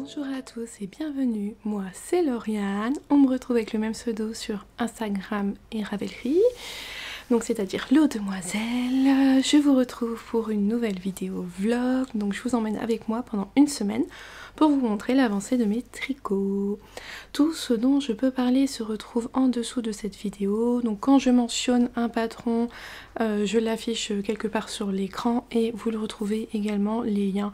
Bonjour à tous et bienvenue, moi c'est Lauriane, on me retrouve avec le même pseudo sur Instagram et Ravelry, donc c'est-à-dire L'eau Demoiselle. Je vous retrouve pour une nouvelle vidéo vlog, donc je vous emmène avec moi pendant une semaine pour vous montrer l'avancée de mes tricots. Tout ce dont je peux parler se retrouve en dessous de cette vidéo, donc quand je mentionne un patron, je l'affiche quelque part sur l'écran et vous le retrouvez également les liens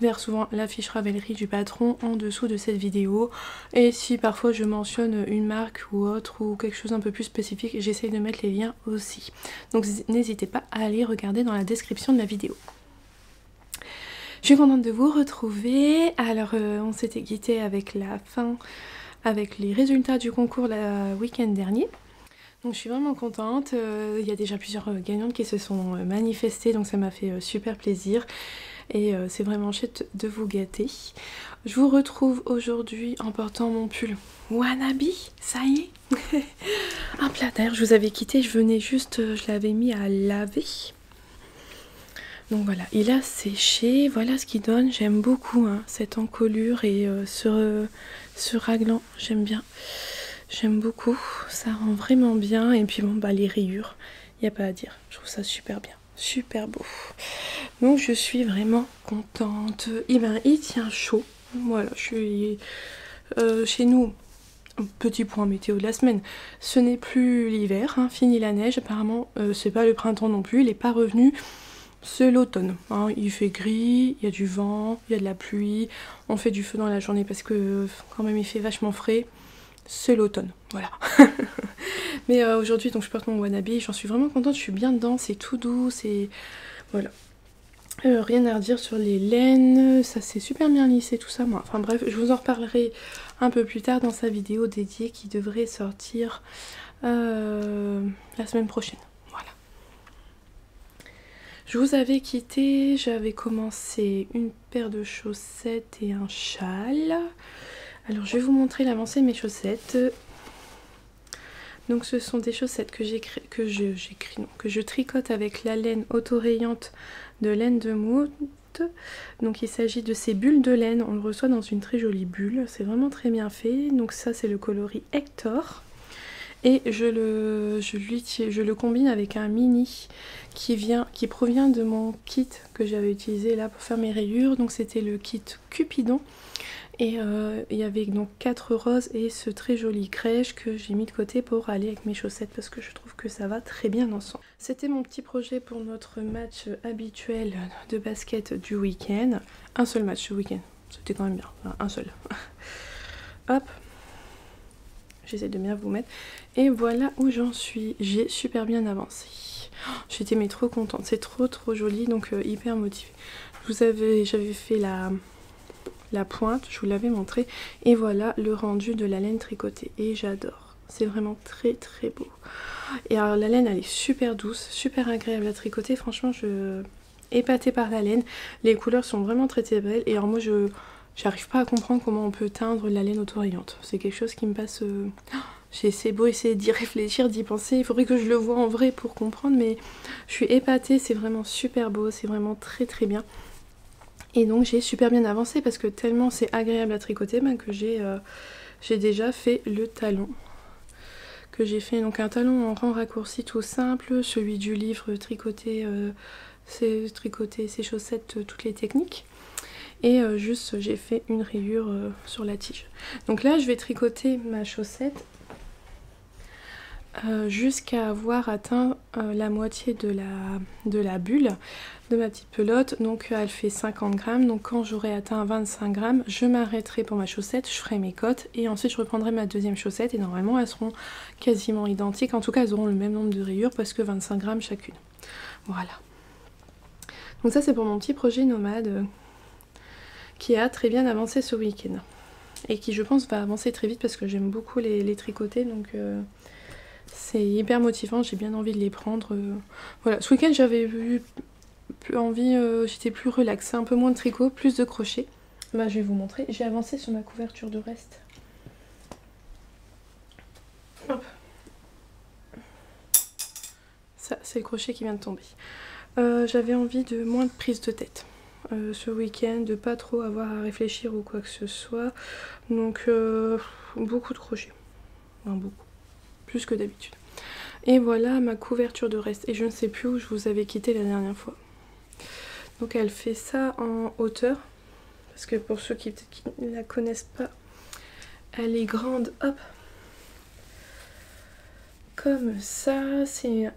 vers souvent la fiche Ravelry du patron en dessous de cette vidéo. Et si parfois je mentionne une marque ou autre ou quelque chose un peu plus spécifique, j'essaye de mettre les liens aussi. Donc n'hésitez pas à aller regarder dans la description de la vidéo. Je suis contente de vous retrouver. Alors on s'était quitté avec la fin, avec les résultats du concours le week-end dernier. Donc je suis vraiment contente, il y a déjà plusieurs gagnantes qui se sont manifestées, donc ça m'a fait super plaisir. Et c'est vraiment chouette de vous gâter. Je vous retrouve aujourd'hui en portant mon pull Wannabe, ça y est. Hop là, d'ailleurs je vous avais quitté, je venais juste, je l'avais mis à laver. Donc voilà, il a séché, voilà ce qu'il donne. J'aime beaucoup hein, cette encolure et ce raglan, j'aime bien. J'aime beaucoup, ça rend vraiment bien. Et puis bon, bah les rayures, il n'y a pas à dire, je trouve ça super bien. Super beau. Donc je suis vraiment contente. Et ben il tient chaud. Voilà, je suis chez nous. Petit point météo de la semaine. Ce n'est plus l'hiver, hein, fini la neige. Apparemment, c'est pas le printemps non plus. Il n'est pas revenu. C'est l'automne. Hein. Il fait gris, il y a du vent, il y a de la pluie. On fait du feu dans la journée parce que quand même il fait vachement frais. C'est l'automne, voilà. Mais aujourd'hui, donc je porte mon Wannabe, j'en suis vraiment contente, je suis bien dedans, c'est tout doux, c'est... Voilà. Rien à redire sur les laines, ça s'est super bien lissé, tout ça. Moi. Enfin bref, je vous en reparlerai un peu plus tard dans sa vidéo dédiée qui devrait sortir la semaine prochaine. Voilà. Je vous avais quitté, j'avais commencé une paire de chaussettes et un châle. Alors je vais vous montrer l'avancée de mes chaussettes. Donc ce sont des chaussettes que je tricote avec la laine autorayante de laine de Mout. Donc il s'agit de ces bulles de laine, on le reçoit dans une très jolie bulle, c'est vraiment très bien fait. Donc ça c'est le coloris Hector. Et je le combine avec un mini qui provient de mon kit que j'avais utilisé là pour faire mes rayures. Donc c'était le kit Cupidon. Et il y avait donc 4 roses et ce très joli crèche que j'ai mis de côté pour aller avec mes chaussettes parce que je trouve que ça va très bien ensemble. C'était mon petit projet pour notre match habituel de basket du week-end. Un seul match ce week-end, c'était quand même bien, enfin, un seul. Hop, j'essaie de bien vous mettre. Et voilà où j'en suis, j'ai super bien avancé. J'étais mais trop contente, c'est trop joli, donc hyper motivée. J'avais fait la pointe, je vous l'avais montré, et voilà le rendu de la laine tricotée et j'adore, c'est vraiment très beau. Et alors la laine elle est super douce, super agréable à tricoter, franchement je épatée par la laine, les couleurs sont vraiment très belles. Et alors moi j'arrive pas à comprendre comment on peut teindre la laine autorayante, c'est quelque chose qui me passe j'ai beau essayer d'y réfléchir, d'y penser, il faudrait que je le voie en vrai pour comprendre, mais je suis épatée, c'est vraiment super beau, c'est vraiment très bien. Et donc j'ai super bien avancé parce que tellement c'est agréable à tricoter que j'ai déjà fait le talon. Que j'ai fait donc un talon en rang raccourci tout simple, celui du livre tricoter ses chaussettes, toutes les techniques. Et juste j'ai fait une rayure sur la tige. Donc là je vais tricoter ma chaussette jusqu'à avoir atteint la moitié de la bulle de ma petite pelote. Donc elle fait 50 grammes, donc quand j'aurai atteint 25 grammes je m'arrêterai pour ma chaussette, je ferai mes côtes et ensuite je reprendrai ma deuxième chaussette et normalement elles seront quasiment identiques, en tout cas elles auront le même nombre de rayures parce que 25 grammes chacune. Voilà, donc ça c'est pour mon petit projet nomade qui a très bien avancé ce week-end et qui je pense va avancer très vite parce que j'aime beaucoup les tricoter, donc c'est hyper motivant, j'ai bien envie de les prendre. Voilà, ce week-end j'avais eu plus envie, j'étais plus relaxée, un peu moins de tricot, plus de crochet. Bah, je vais vous montrer, j'ai avancé sur ma couverture de reste. Hop. Ça c'est le crochet qui vient de tomber. J'avais envie de moins de prise de tête. ce week-end, de pas trop avoir à réfléchir ou quoi que ce soit. Donc beaucoup de crochets, enfin, beaucoup, plus que d'habitude. Et voilà ma couverture de reste, et je ne sais plus où je vous avais quitté la dernière fois. Donc elle fait ça en hauteur, parce que pour ceux qui ne la connaissent pas, elle est grande, hop, comme ça. C'est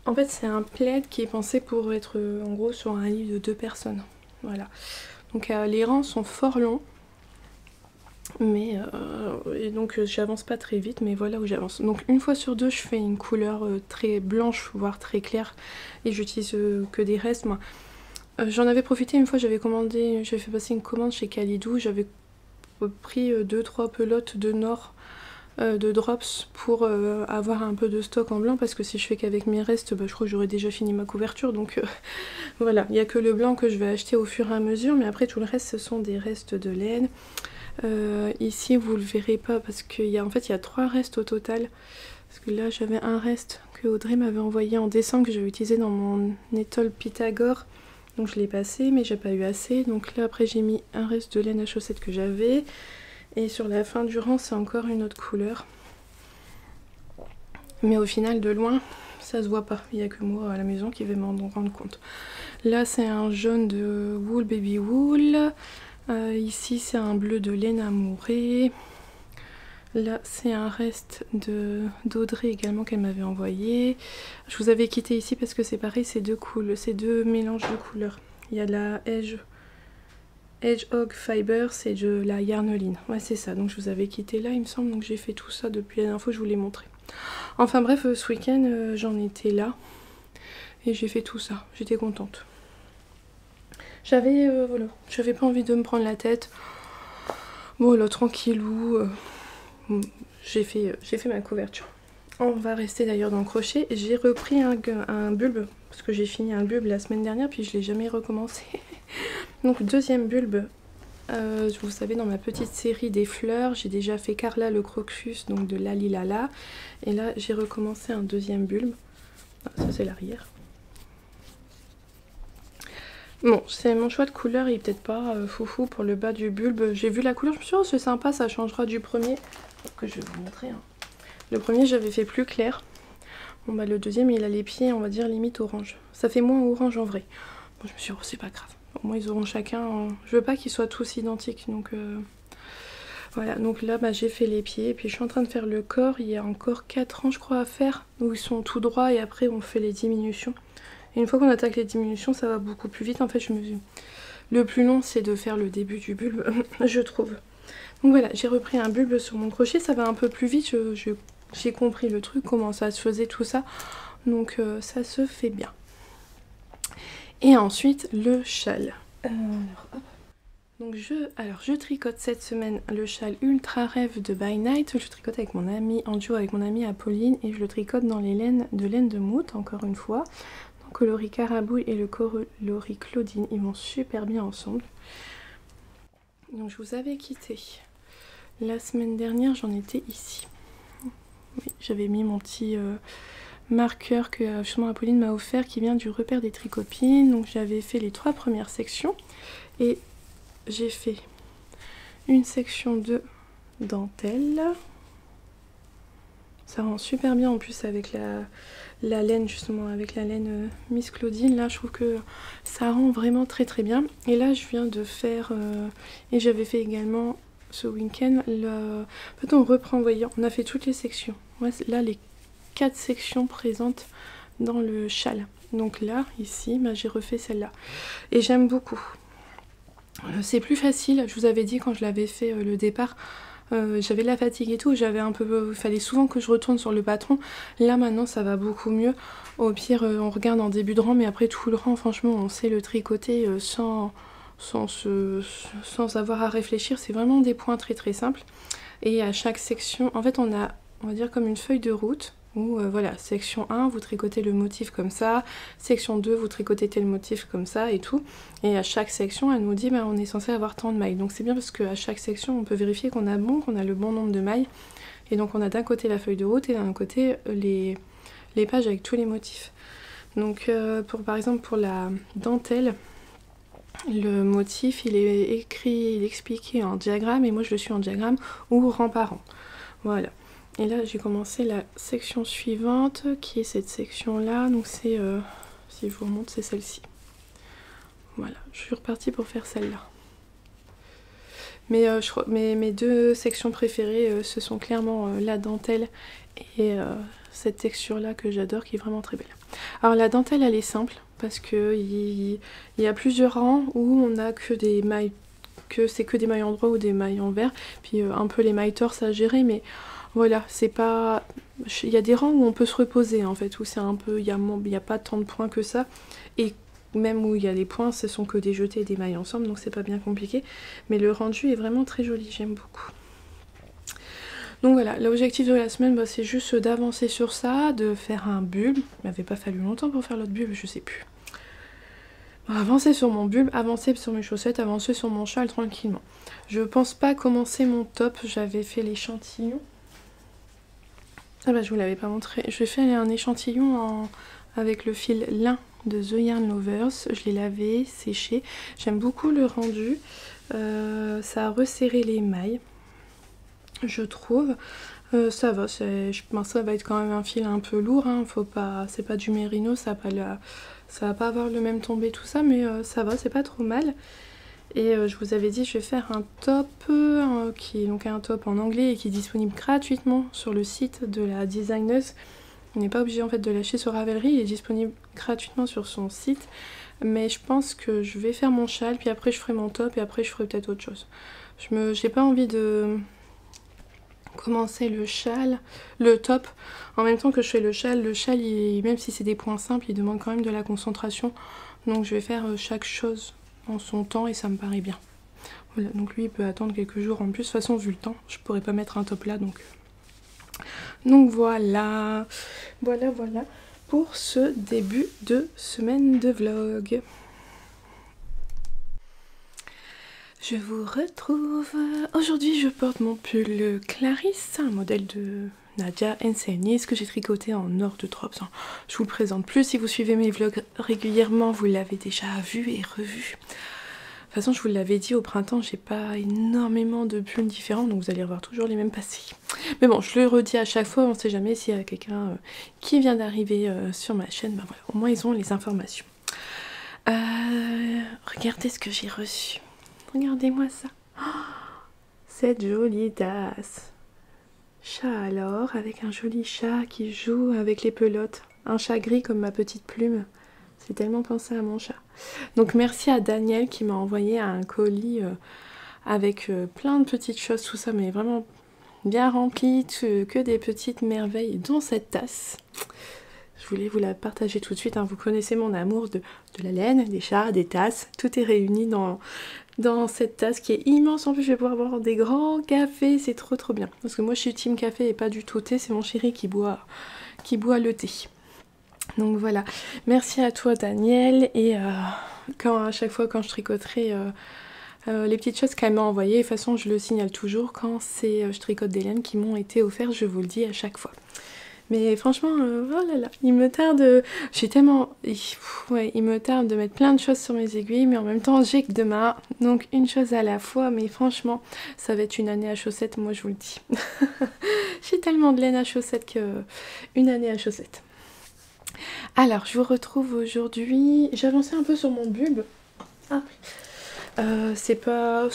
en fait c'est un plaid qui est pensé pour être en gros sur un lit de 2 personnes. Voilà. Donc les rangs sont fort longs, mais et donc j'avance pas très vite, mais voilà où j'avance. Donc une fois sur deux je fais une couleur très blanche, voire très claire, et j'utilise que des restes. Moi j'en avais profité une fois, j'avais fait passer une commande chez Kalidou, j'avais pris 2-3 pelotes de Nord de drops pour avoir un peu de stock en blanc, parce que si je fais qu'avec mes restes, bah, je crois que j'aurais déjà fini ma couverture, donc voilà, il n'y a que le blanc que je vais acheter au fur et à mesure, mais après tout le reste ce sont des restes de laine. Ici vous le verrez pas parce qu'il en fait il y a 3 restes au total, parce que là j'avais un reste que Audrey m'avait envoyé en décembre que j'avais utilisé dans mon étole Pythagore, donc je l'ai passé mais j'ai pas eu assez, donc là après j'ai mis un reste de laine à chaussettes que j'avais, et sur la fin du rang c'est encore une autre couleur, mais au final de loin ça se voit pas, il n'y a que moi à la maison qui vais m'en rendre compte. Là c'est un jaune de wool baby wool, ici c'est un bleu de laine amourée, là c'est un reste d'Audrey également qu'elle m'avait envoyé. Je vous avais quitté ici parce que c'est pareil, c'est deux mélanges de couleurs. Il y a de la Hedgehog Fiber, c'est de la Yarneline, ouais c'est ça, donc je vous avais quitté là il me semble, donc j'ai fait tout ça depuis la dernière fois que je vous l'ai montré. Enfin bref, ce week-end j'en étais là et j'ai fait tout ça, j'étais contente. Voilà, j'avais pas envie de me prendre la tête, bon là tranquillou, j'ai fait ma couverture. On va rester d'ailleurs dans le crochet, j'ai repris un bulbe, parce que j'ai fini un bulbe la semaine dernière puis je l'ai jamais recommencé. Donc deuxième bulbe, vous savez dans ma petite série des fleurs, j'ai déjà fait Carla le crocus, donc de Lalilala, et là j'ai recommencé un deuxième bulbe. Ah, ça c'est l'arrière. Bon, c'est mon choix de couleur, il est peut-être pas foufou pour le bas du bulbe. J'ai vu la couleur, je me suis dit oh c'est sympa, ça changera du premier, que je vais vous montrer. Hein. Le premier j'avais fait plus clair. Bon bah le deuxième il a les pieds on va dire limite orange. Ça fait moins orange en vrai. Bon je me suis dit oh c'est pas grave. Au moins ils auront chacun, je veux pas qu'ils soient tous identiques, donc voilà. Donc là bah, j'ai fait les pieds et puis je suis en train de faire le corps. Il y a encore 4 rangs je crois à faire, où ils sont tout droits et après on fait les diminutions. Et une fois qu'on attaque les diminutions ça va beaucoup plus vite en fait. Le plus long c'est de faire le début du bulbe je trouve. Donc voilà, j'ai repris un bulbe sur mon crochet, ça va un peu plus vite, j'ai compris le truc, comment ça se faisait tout ça, donc ça se fait bien. Et ensuite le châle. Donc je tricote cette semaine le châle Ultra Rêve de By Night. Je tricote avec mon amie, en duo avec mon amie Apolline, et je le tricote dans les laines de Mout, encore une fois. Donc coloris Carabouille et le coloris Claudine, ils vont super bien ensemble. Donc je vous avais quitté la semaine dernière, j'en étais ici. Oui, j'avais mis mon petit marqueur que justement Apolline m'a offert, qui vient du repère des tricopines. Donc j'avais fait les 3 premières sections et j'ai fait une section de dentelle. Ça rend super bien en plus avec la laine, justement avec la laine Miss Claudine. Là je trouve que ça rend vraiment très très bien. Et là je viens de faire, et j'avais fait également ce week-end, en fait on reprend, vous voyez, on a fait toutes les sections. Ouais, là les 4 sections présentes dans le châle. Donc là, ici, bah, j'ai refait celle-là. Et j'aime beaucoup. C'est plus facile, je vous avais dit quand je l'avais fait le départ, j'avais de la fatigue et tout, il fallait souvent que je retourne sur le patron. Là maintenant ça va beaucoup mieux. Au pire on regarde en début de rang, mais après tout le rang franchement on sait le tricoter sans avoir à réfléchir. C'est vraiment des points très très simples. Et à chaque section, en fait on va dire comme une feuille de route. Où voilà, section 1 vous tricotez le motif comme ça, section 2 vous tricotez tel motif comme ça et tout, et à chaque section elle nous dit bah, on est censé avoir tant de mailles. Donc c'est bien parce qu'à chaque section on peut vérifier qu'on a le bon nombre de mailles, et donc on a d'un côté la feuille de route et d'un côté les pages avec tous les motifs. Donc par exemple pour la dentelle, Le motif, il est écrit, il est expliqué en diagramme et moi je le suis en diagramme ou rang par rang. Voilà. Et là j'ai commencé la section suivante qui est cette section là. Donc c'est, si je vous remonte, c'est celle-ci. Voilà, je suis repartie pour faire celle-là. Mais mes deux sections préférées, ce sont clairement la dentelle et cette texture-là que j'adore, qui est vraiment très belle. Alors la dentelle, elle est simple, parce qu'il y a plusieurs rangs où on a que des mailles, c'est que des mailles en droit ou des mailles en vert, puis un peu les mailles torse à gérer, mais voilà, c'est pas... Il y a des rangs où on peut se reposer, en fait, où c'est un peu... Il y a pas tant de points que ça, et même où il y a les points, ce sont que des jetés et des mailles ensemble, donc c'est pas bien compliqué. Mais le rendu est vraiment très joli, j'aime beaucoup. Donc voilà, l'objectif de la semaine, bah, c'est juste d'avancer sur ça, de faire un bulbe. Il m'avait pas fallu longtemps pour faire l'autre bulbe, je sais plus. Avancer sur mon bulbe, avancer sur mes chaussettes, avancer sur mon châle tranquillement. Je pense pas commencer mon top, j'avais fait l'échantillon. Ah bah je vous l'avais pas montré. Je vais faire un échantillon avec le fil lin de The Yarn Lovers. Je l'ai lavé, séché. J'aime beaucoup le rendu. Ça a resserré les mailles, je trouve. Ça va, ça va être quand même un fil un peu lourd. Hein. C'est pas du mérino, ça va pas avoir le même tombé, tout ça, mais ça va, c'est pas trop mal. Et je vous avais dit, je vais faire un top qui est donc un top en anglais et qui est disponible gratuitement sur le site de la designeuse. On n'est pas obligé en fait de lâcher sur Ravelry, il est disponible gratuitement sur son site. Mais je pense que je vais faire mon châle, puis après je ferai mon top et après je ferai peut-être autre chose. J'ai pas envie de commencer le top en même temps que je fais le châle. Le châle, même si c'est des points simples, il demande quand même de la concentration. Donc je vais faire chaque chose en son temps et ça me paraît bien. Voilà, donc lui il peut attendre quelques jours en plus. De toute façon, vu le temps, je pourrais pas mettre un top là, donc voilà. Voilà pour ce début de semaine de vlog. Je vous retrouve. Aujourd'hui, je porte mon pull Clarisse, un modèle de Nadia Ensenis que j'ai tricoté en or de Drops. Je vous le présente plus. Si vous suivez mes vlogs régulièrement, vous l'avez déjà vu et revu. De toute façon, je vous l'avais dit, au printemps, j'ai pas énormément de pulls différents, donc vous allez revoir toujours les mêmes passés. Mais bon, je le redis à chaque fois, on sait jamais s'il y a quelqu'un qui vient d'arriver sur ma chaîne. Ben voilà, au moins ils ont les informations. Regardez ce que j'ai reçu. Regardez-moi ça. Oh, cette jolie tasse. Chat alors, avec un joli chat qui joue avec les pelotes. Un chat gris comme ma petite plume. J'ai tellement pensé à mon chat. Donc merci à Daniel qui m'a envoyé un colis avec plein de petites choses, tout ça, mais vraiment bien rempli, que des petites merveilles, dont cette tasse. Je voulais vous la partager tout de suite, hein. Vous connaissez mon amour de la laine, des chats, des tasses. Tout est réuni dans cette tasse qui est immense. En plus, je vais pouvoir boire des grands cafés, c'est trop bien. Parce que moi, je suis team café et pas du tout thé. C'est mon chéri qui boit le thé. Donc voilà, merci à toi Daniel. Et à chaque fois quand je tricoterai les petites choses qu'elle m'a envoyées, de toute façon je le signale toujours quand je tricote des laines qui m'ont été offertes, je vous le dis à chaque fois. Mais franchement, oh là là, il me tarde, il me tarde de mettre plein de choses sur mes aiguilles, mais en même temps j'ai que demain, donc une chose à la fois. Mais franchement, ça va être une année à chaussettes, moi je vous le dis. J'ai tellement de laine à chaussettes qu'une année à chaussettes. Alors, je vous retrouve aujourd'hui. J'ai avancé un peu sur mon bulbe. Ah. C'est pas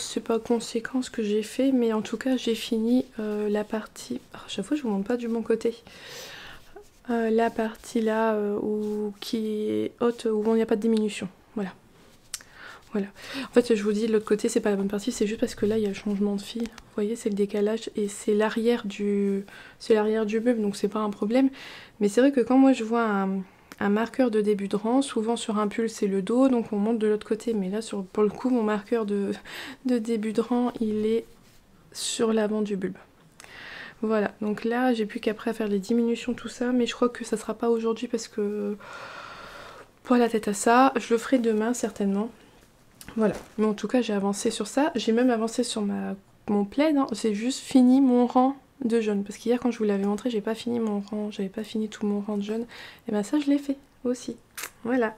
conséquent ce que j'ai fait, mais en tout cas, j'ai fini la partie. À chaque fois, je vous montre pas du bon côté. La partie là qui est haute, où il n'y a pas de diminution. Voilà. En fait, je vous dis, de l'autre côté, c'est pas la bonne partie, c'est juste parce que là, il y a le changement de fil. Vous voyez, c'est le décalage et c'est l'arrière du bulbe, donc c'est pas un problème. Mais c'est vrai que quand moi je vois un marqueur de début de rang, souvent sur un pull c'est le dos, donc on monte de l'autre côté. Mais là, pour le coup, mon marqueur de début de rang, il est sur l'avant du bulbe. Voilà, donc là, j'ai plus qu'après à faire les diminutions, tout ça, mais je crois que ça sera pas aujourd'hui parce que pas la tête à ça. Je le ferai demain certainement. Voilà, mais en tout cas j'ai avancé sur ça, j'ai même avancé sur mon plaid, hein. C'est juste fini mon rang de jaune, parce qu'hier quand je vous l'avais montré, j'ai pas fini mon rang, j'avais pas fini tout mon rang de jaune, et ben ça je l'ai fait aussi, voilà.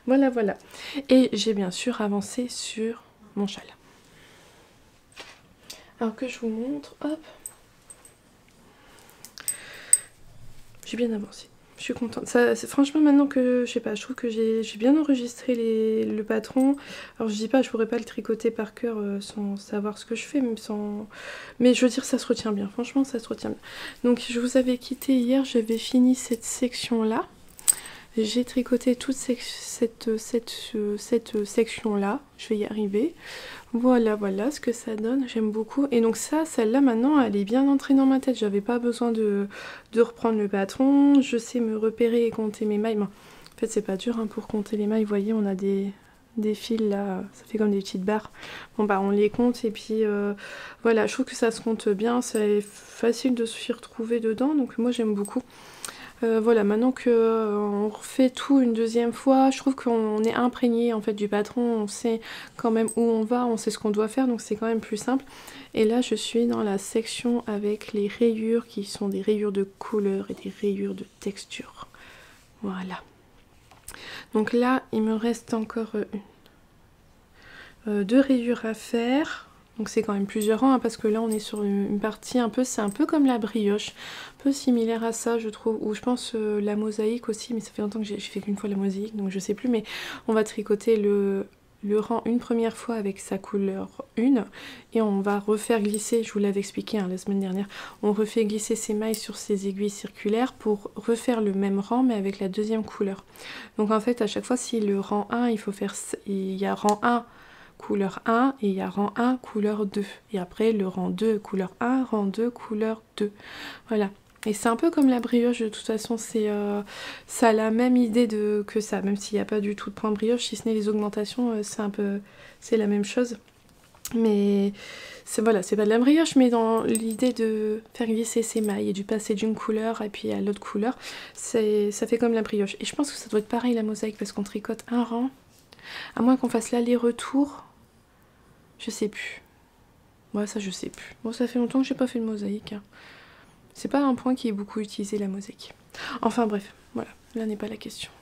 Voilà, voilà. Et j'ai bien sûr avancé sur mon châle. Alors que je vous montre, hop. J'ai bien avancé. Je suis contente. Ça, franchement, maintenant que, je sais pas, je trouve que j'ai bien enregistré le patron. Alors, je dis pas, je pourrais pas le tricoter par cœur sans savoir ce que je fais, mais je veux dire, ça se retient bien. Franchement, ça se retient bien. Donc, je vous avais quitté hier, j'avais fini cette section-là. J'ai tricoté toute cette section-là. Je vais y arriver. Voilà, voilà ce que ça donne. J'aime beaucoup. Et donc ça, celle-là, maintenant, elle est bien entrée dans ma tête. J'avais pas besoin de reprendre le patron. Je sais me repérer et compter mes mailles. Bon, en fait, c'est pas dur hein, pour compter les mailles. Vous voyez, on a des fils là. Ça fait comme des petites barres. Bon, bah, on les compte. Et puis, voilà, je trouve que ça se compte bien. C'est facile de s'y retrouver dedans. Donc, moi, j'aime beaucoup. Voilà, maintenant qu'on refait tout une deuxième fois, je trouve qu'on est imprégné en fait du patron, on sait quand même où on va, on sait ce qu'on doit faire, donc c'est quand même plus simple. Et là, je suis dans la section avec les rayures qui sont des rayures de couleur et des rayures de texture. Voilà. Donc là, il me reste encore deux rayures à faire. Donc c'est quand même plusieurs rangs hein, parce que là on est sur une partie un peu, c'est un peu comme la brioche, un peu similaire à ça je trouve, ou je pense la mosaïque aussi, mais ça fait longtemps que j'ai fait qu'une fois la mosaïque donc je sais plus, mais on va tricoter le rang une première fois avec sa couleur 1 et on va refaire glisser, je vous l'avais expliqué hein, la semaine dernière, on refait glisser ses mailles sur ces aiguilles circulaires pour refaire le même rang mais avec la deuxième couleur. Donc en fait à chaque fois si le rang 1 il y a rang 1 couleur 1 et il y a rang 1 couleur 2 et après le rang 2 couleur 1, rang 2 couleur 2, voilà. Et c'est un peu comme la brioche de toute façon, ça a la même idée que ça, même s'il n'y a pas du tout de point brioche, si ce n'est les augmentations, c'est la même chose. Mais voilà, c'est pas de la brioche, mais dans l'idée de faire glisser ses mailles et du passer d'une couleur et puis à l'autre couleur, ça fait comme la brioche. Et je pense que ça doit être pareil la mosaïque parce qu'on tricote un rang, à moins qu'on fasse l'aller-retour. Je sais plus. Moi, ça, je sais plus. Bon, ça fait longtemps que j'ai pas fait de mosaïque. Hein. C'est pas un point qui est beaucoup utilisé, la mosaïque. Enfin, bref, voilà. Là n'est pas la question.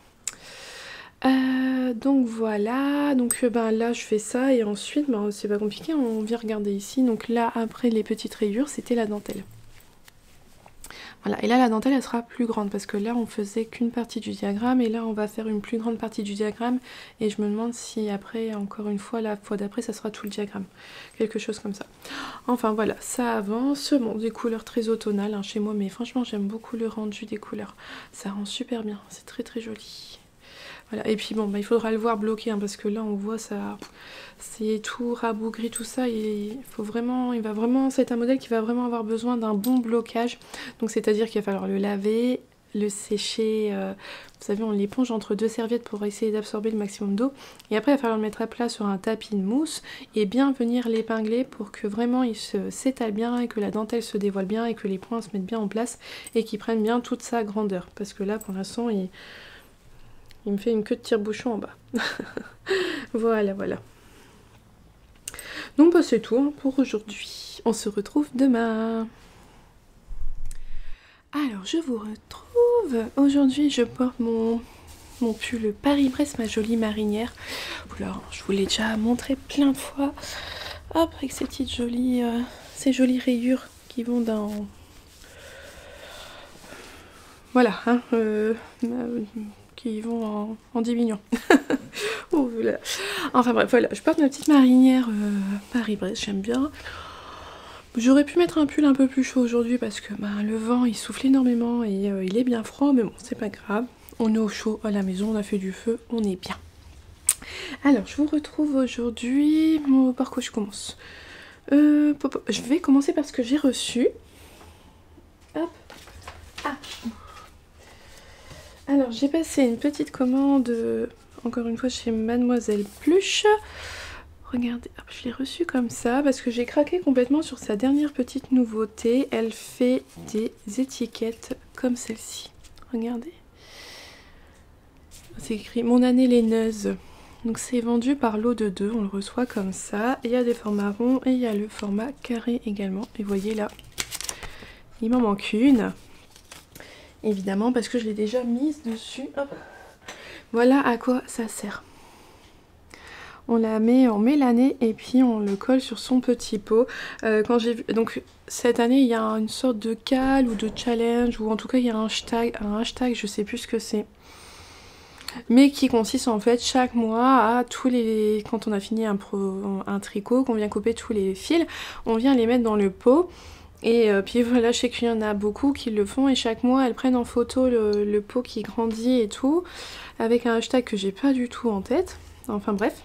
Donc, voilà. Donc, ben, là, je fais ça. Et ensuite, ben, c'est pas compliqué. On vient regarder ici. Donc, là, après les petites rayures, c'était la dentelle. Voilà, et là la dentelle elle sera plus grande parce que là on faisait qu'une partie du diagramme et là on va faire une plus grande partie du diagramme et je me demande si après, encore une fois, la fois d'après ça sera tout le diagramme, quelque chose comme ça. Enfin voilà, ça avance, bon des couleurs très automnales hein, chez moi mais franchement j'aime beaucoup le rendu des couleurs, ça rend super bien, c'est très très joli. Voilà, et puis bon, bah, il faudra le voir bloqué hein, parce que là on voit ça, c'est tout rabougri, tout ça. Et c'est un modèle qui va vraiment avoir besoin d'un bon blocage. Donc c'est-à-dire qu'il va falloir le laver, le sécher, vous savez on l'éponge entre deux serviettes pour essayer d'absorber le maximum d'eau. Et après il va falloir le mettre à plat sur un tapis de mousse et bien venir l'épingler pour que vraiment il s'étale bien et que la dentelle se dévoile bien et que les points se mettent bien en place et qu'il prenne bien toute sa grandeur. Parce que là pour l'instant il me fait une queue de tire-bouchon en bas. Voilà, voilà. Donc bah, c'est tout hein, pour aujourd'hui. On se retrouve demain. Alors je vous retrouve. Aujourd'hui je porte mon pull Paris-Brest, ma jolie marinière. Alors, je vous l'ai déjà montré plein de fois. Hop, avec ces petites jolies, ces jolies rayures qui vont dans... Voilà, hein, qui vont en diminuant. Oh, voilà. Enfin bref, voilà, je porte ma petite marinière Paris-Brest, j'aime bien. J'aurais pu mettre un pull un peu plus chaud aujourd'hui parce que bah, le vent il souffle énormément et il est bien froid, mais bon, c'est pas grave. On est au chaud à la maison, on a fait du feu, on est bien. Alors, je vous retrouve aujourd'hui. Par quoi je commence Je vais commencer par ce que j'ai reçu. Hop. Ah. Alors, j'ai passé une petite commande, encore une fois, chez Mademoiselle Pluche. Regardez, hop, je l'ai reçue comme ça parce que j'ai craqué complètement sur sa dernière petite nouveauté. Elle fait des étiquettes comme celle-ci. Regardez. C'est écrit « Mon année laineuse ». Donc c'est vendu par lot de 2, on le reçoit comme ça. Il y a des formats ronds et il y a le format carré également. Et vous voyez là, il m'en manque une. Évidemment parce que je l'ai déjà mise dessus. Hop. Voilà à quoi ça sert. On la met en mélanée et puis on le colle sur son petit pot. Quand j'ai vu, donc cette année il y a une sorte de cale ou de challenge, ou en tout cas il y a un hashtag, je sais plus ce que c'est, mais qui consiste en fait chaque mois à quand on a fini un tricot, qu'on vient couper tous les fils, on vient les mettre dans le pot. Et puis voilà, je sais qu'il y en a beaucoup qui le font et chaque mois elles prennent en photo le pot qui grandit et tout, avec un hashtag que j'ai pas du tout en tête, enfin bref.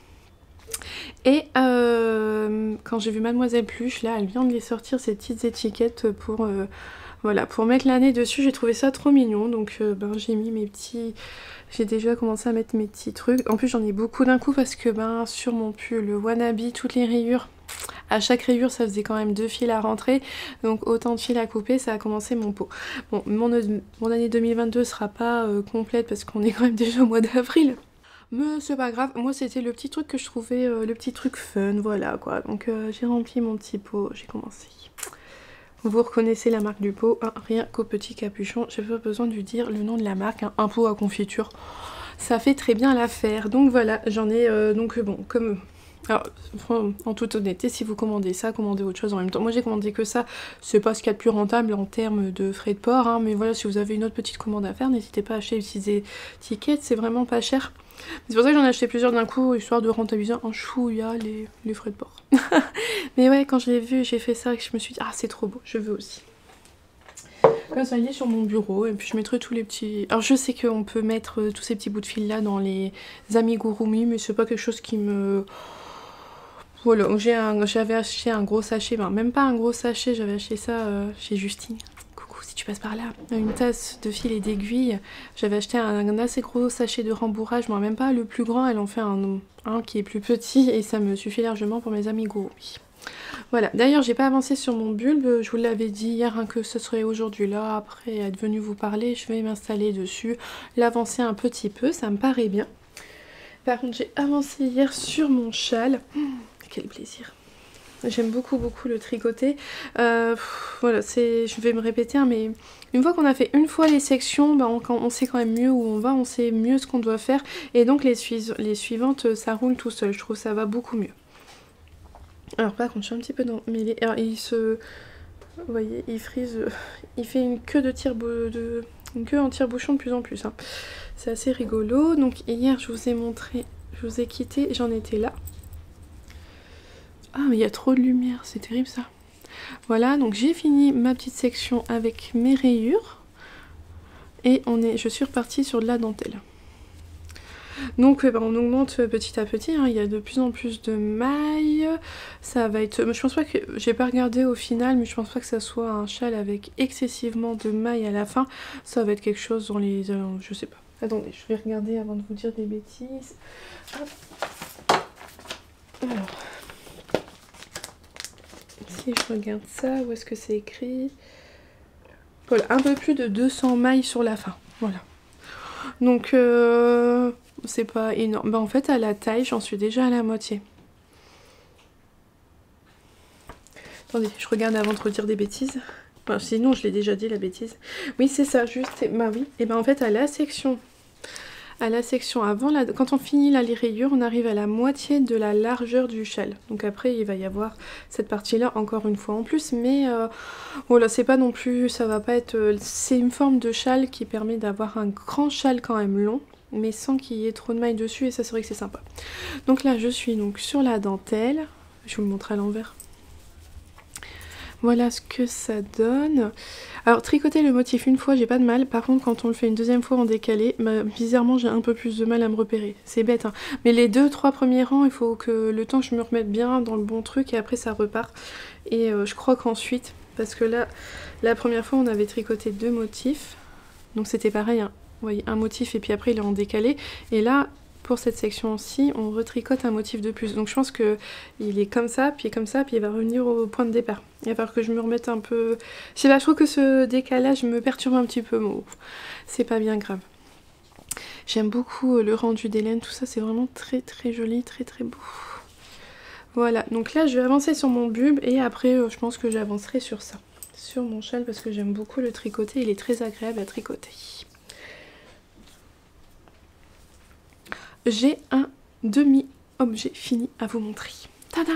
Et quand j'ai vu Mademoiselle Pluche, là elle vient de les sortir, ces petites étiquettes pour, voilà, pour mettre l'année dessus. J'ai trouvé ça trop mignon, donc ben, j'ai mis mes petits... J'ai déjà commencé à mettre mes petits trucs. En plus j'en ai beaucoup d'un coup parce que ben, sur mon pull, le Wannabe, toutes les rayures, à chaque rayure ça faisait quand même 2 fils à rentrer, donc autant de fils à couper, ça a commencé mon pot. Bon, mon année 2022 sera pas complète parce qu'on est quand même déjà au mois d'avril. Mais c'est pas grave, moi c'était le petit truc que je trouvais, le petit truc fun, voilà quoi. Donc j'ai rempli mon petit pot, j'ai commencé. Vous reconnaissez la marque du pot, hein, rien qu'au petit capuchon, j'ai pas besoin de lui dire le nom de la marque, hein, un pot à confiture. Ça fait très bien l'affaire, donc voilà, j'en ai, donc bon, comme... Alors, en toute honnêteté, si vous commandez ça, commandez autre chose en même temps. Moi j'ai commandé que ça, c'est pas ce qu'il y a de plus rentable en termes de frais de port, hein, mais voilà, si vous avez une autre petite commande à faire, n'hésitez pas à acheter les étiquettes, c'est vraiment pas cher. C'est pour ça que j'en ai acheté plusieurs d'un coup, histoire de rentabiliser un chouïa les frais de port. Mais ouais, quand je l'ai vu, j'ai fait ça et que je me suis dit, ah c'est trop beau, je veux aussi. Comme ça, il est sur mon bureau, et puis je mettrai tous les petits... Alors je sais qu'on peut mettre tous ces petits bouts de fil là dans les amigurumi, mais c'est pas quelque chose qui me... Voilà, j'avais acheté un gros sachet, ben, même pas un gros sachet, j'avais acheté ça chez Justine. Coucou si tu passes par là. Une tasse de fil et d'aiguilles. J'avais acheté un assez gros sachet de rembourrage, moi même pas le plus grand, elle en fait un qui est plus petit et ça me suffit largement pour mes amigurumi. Voilà, d'ailleurs j'ai pas avancé sur mon bulbe, je vous l'avais dit hier hein, que ce serait aujourd'hui là, après être venue vous parler, je vais m'installer dessus, l'avancer un petit peu, ça me paraît bien. Par contre j'ai avancé hier sur mon châle. Quel plaisir. J'aime beaucoup le tricoter. Voilà, je vais me répéter, hein, mais une fois qu'on a fait une fois les sections, bah on sait quand même mieux où on va, on sait mieux ce qu'on doit faire. Et donc les suivantes, ça roule tout seul. Je trouve ça va beaucoup mieux. Alors par contre, je suis un petit peu mêlée. Alors vous voyez, il frise, il fait une queue en tire-bouchon de plus en plus. Hein. C'est assez rigolo. Donc hier, je vous ai montré, je vous ai quitté, j'en étais là. Ah mais il y a trop de lumière, c'est terrible ça. Voilà, donc j'ai fini ma petite section avec mes rayures. Et je suis repartie sur de la dentelle. Donc bah, on augmente petit à petit, hein, il y a de plus en plus de mailles. Ça va être... Je pense pas que... J'ai pas regardé au final, mais je pense pas que ça soit un châle avec excessivement de mailles à la fin. Ça va être quelque chose dans les... je sais pas. Attendez, je vais regarder avant de vous dire des bêtises. Hop. Alors... Si je regarde ça, où est-ce que c'est écrit? Voilà, un peu plus de 200 mailles sur la fin, voilà. Donc, c'est pas énorme. Bah en fait, à la taille, j'en suis déjà à la moitié. Attendez, je regarde avant de redire des bêtises. Enfin, sinon, je l'ai déjà dit, la bêtise. Oui, c'est ça, juste. Bah oui, et ben en fait, à la section avant, quand on finit là les rayures, on arrive à la moitié de la largeur du châle. Donc après il va y avoir cette partie là encore une fois en plus, mais voilà, c'est pas non plus, ça va pas être, c'est une forme de châle qui permet d'avoir un grand châle quand même long, mais sans qu'il y ait trop de mailles dessus, et ça c'est vrai que c'est sympa. Donc là je suis donc sur la dentelle, je vous le montre à l'envers. Voilà ce que ça donne. Alors tricoter le motif une fois j'ai pas de mal, par contre quand on le fait une deuxième fois en décalé, bah, bizarrement j'ai un peu plus de mal à me repérer. C'est bête hein, mais les 2-3 premiers rangs il faut que le temps que je me remette bien dans le bon truc et après ça repart. Et je crois qu'ensuite, parce que là la première fois on avait tricoté 2 motifs, donc c'était pareil hein. Vous voyez un motif et puis après il est en décalé, et là pour cette section-ci, on retricote un motif de plus. Donc je pense que il est comme ça, puis il va revenir au point de départ. Il va falloir que je me remette un peu... Je sais pas, je trouve que ce décalage me perturbe un petit peu, mais c'est pas bien grave. J'aime beaucoup le rendu des laines, tout ça, c'est vraiment très très joli, très très beau. Voilà, donc là je vais avancer sur mon bulbe et après je pense que j'avancerai sur ça. Sur mon châle parce que j'aime beaucoup le tricoter, il est très agréable à tricoter. j'ai un demi-objet fini à vous montrer. Tada!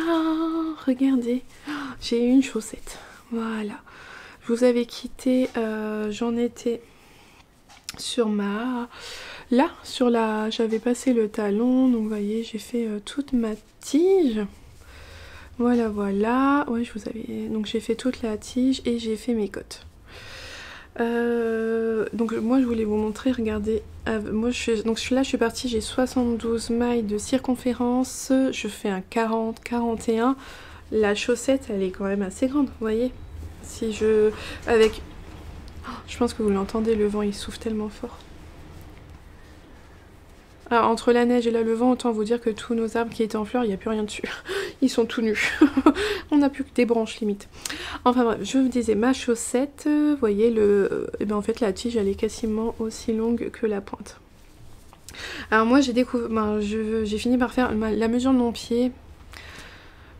Regardez, j'ai une chaussette. Voilà. Je vous avais quitté, j'en étais sur ma... Là, sur la... J'avais passé le talon, donc vous voyez, j'ai fait toute ma tige. Voilà, voilà. Ouais, je vous avais... Donc j'ai fait toute la tige et j'ai fait mes côtes. Donc moi je voulais vous montrer, regardez, moi donc là je suis partie, j'ai 72 mailles de circonférence, je fais un 40, 41, la chaussette elle est quand même assez grande, vous voyez, si je, avec, je pense que vous l'entendez, le vent il souffle tellement fort. Alors, entre la neige et là le vent, autant vous dire que tous nos arbres qui étaient en fleurs, il n'y a plus rien dessus. Ils sont tout nus. On n'a plus que des branches limite. Enfin bref, je vous disais, ma chaussette, vous voyez, en fait la tige elle est quasiment aussi longue que la pointe. Alors moi j'ai découvert, j'ai fini par faire la mesure de mon pied.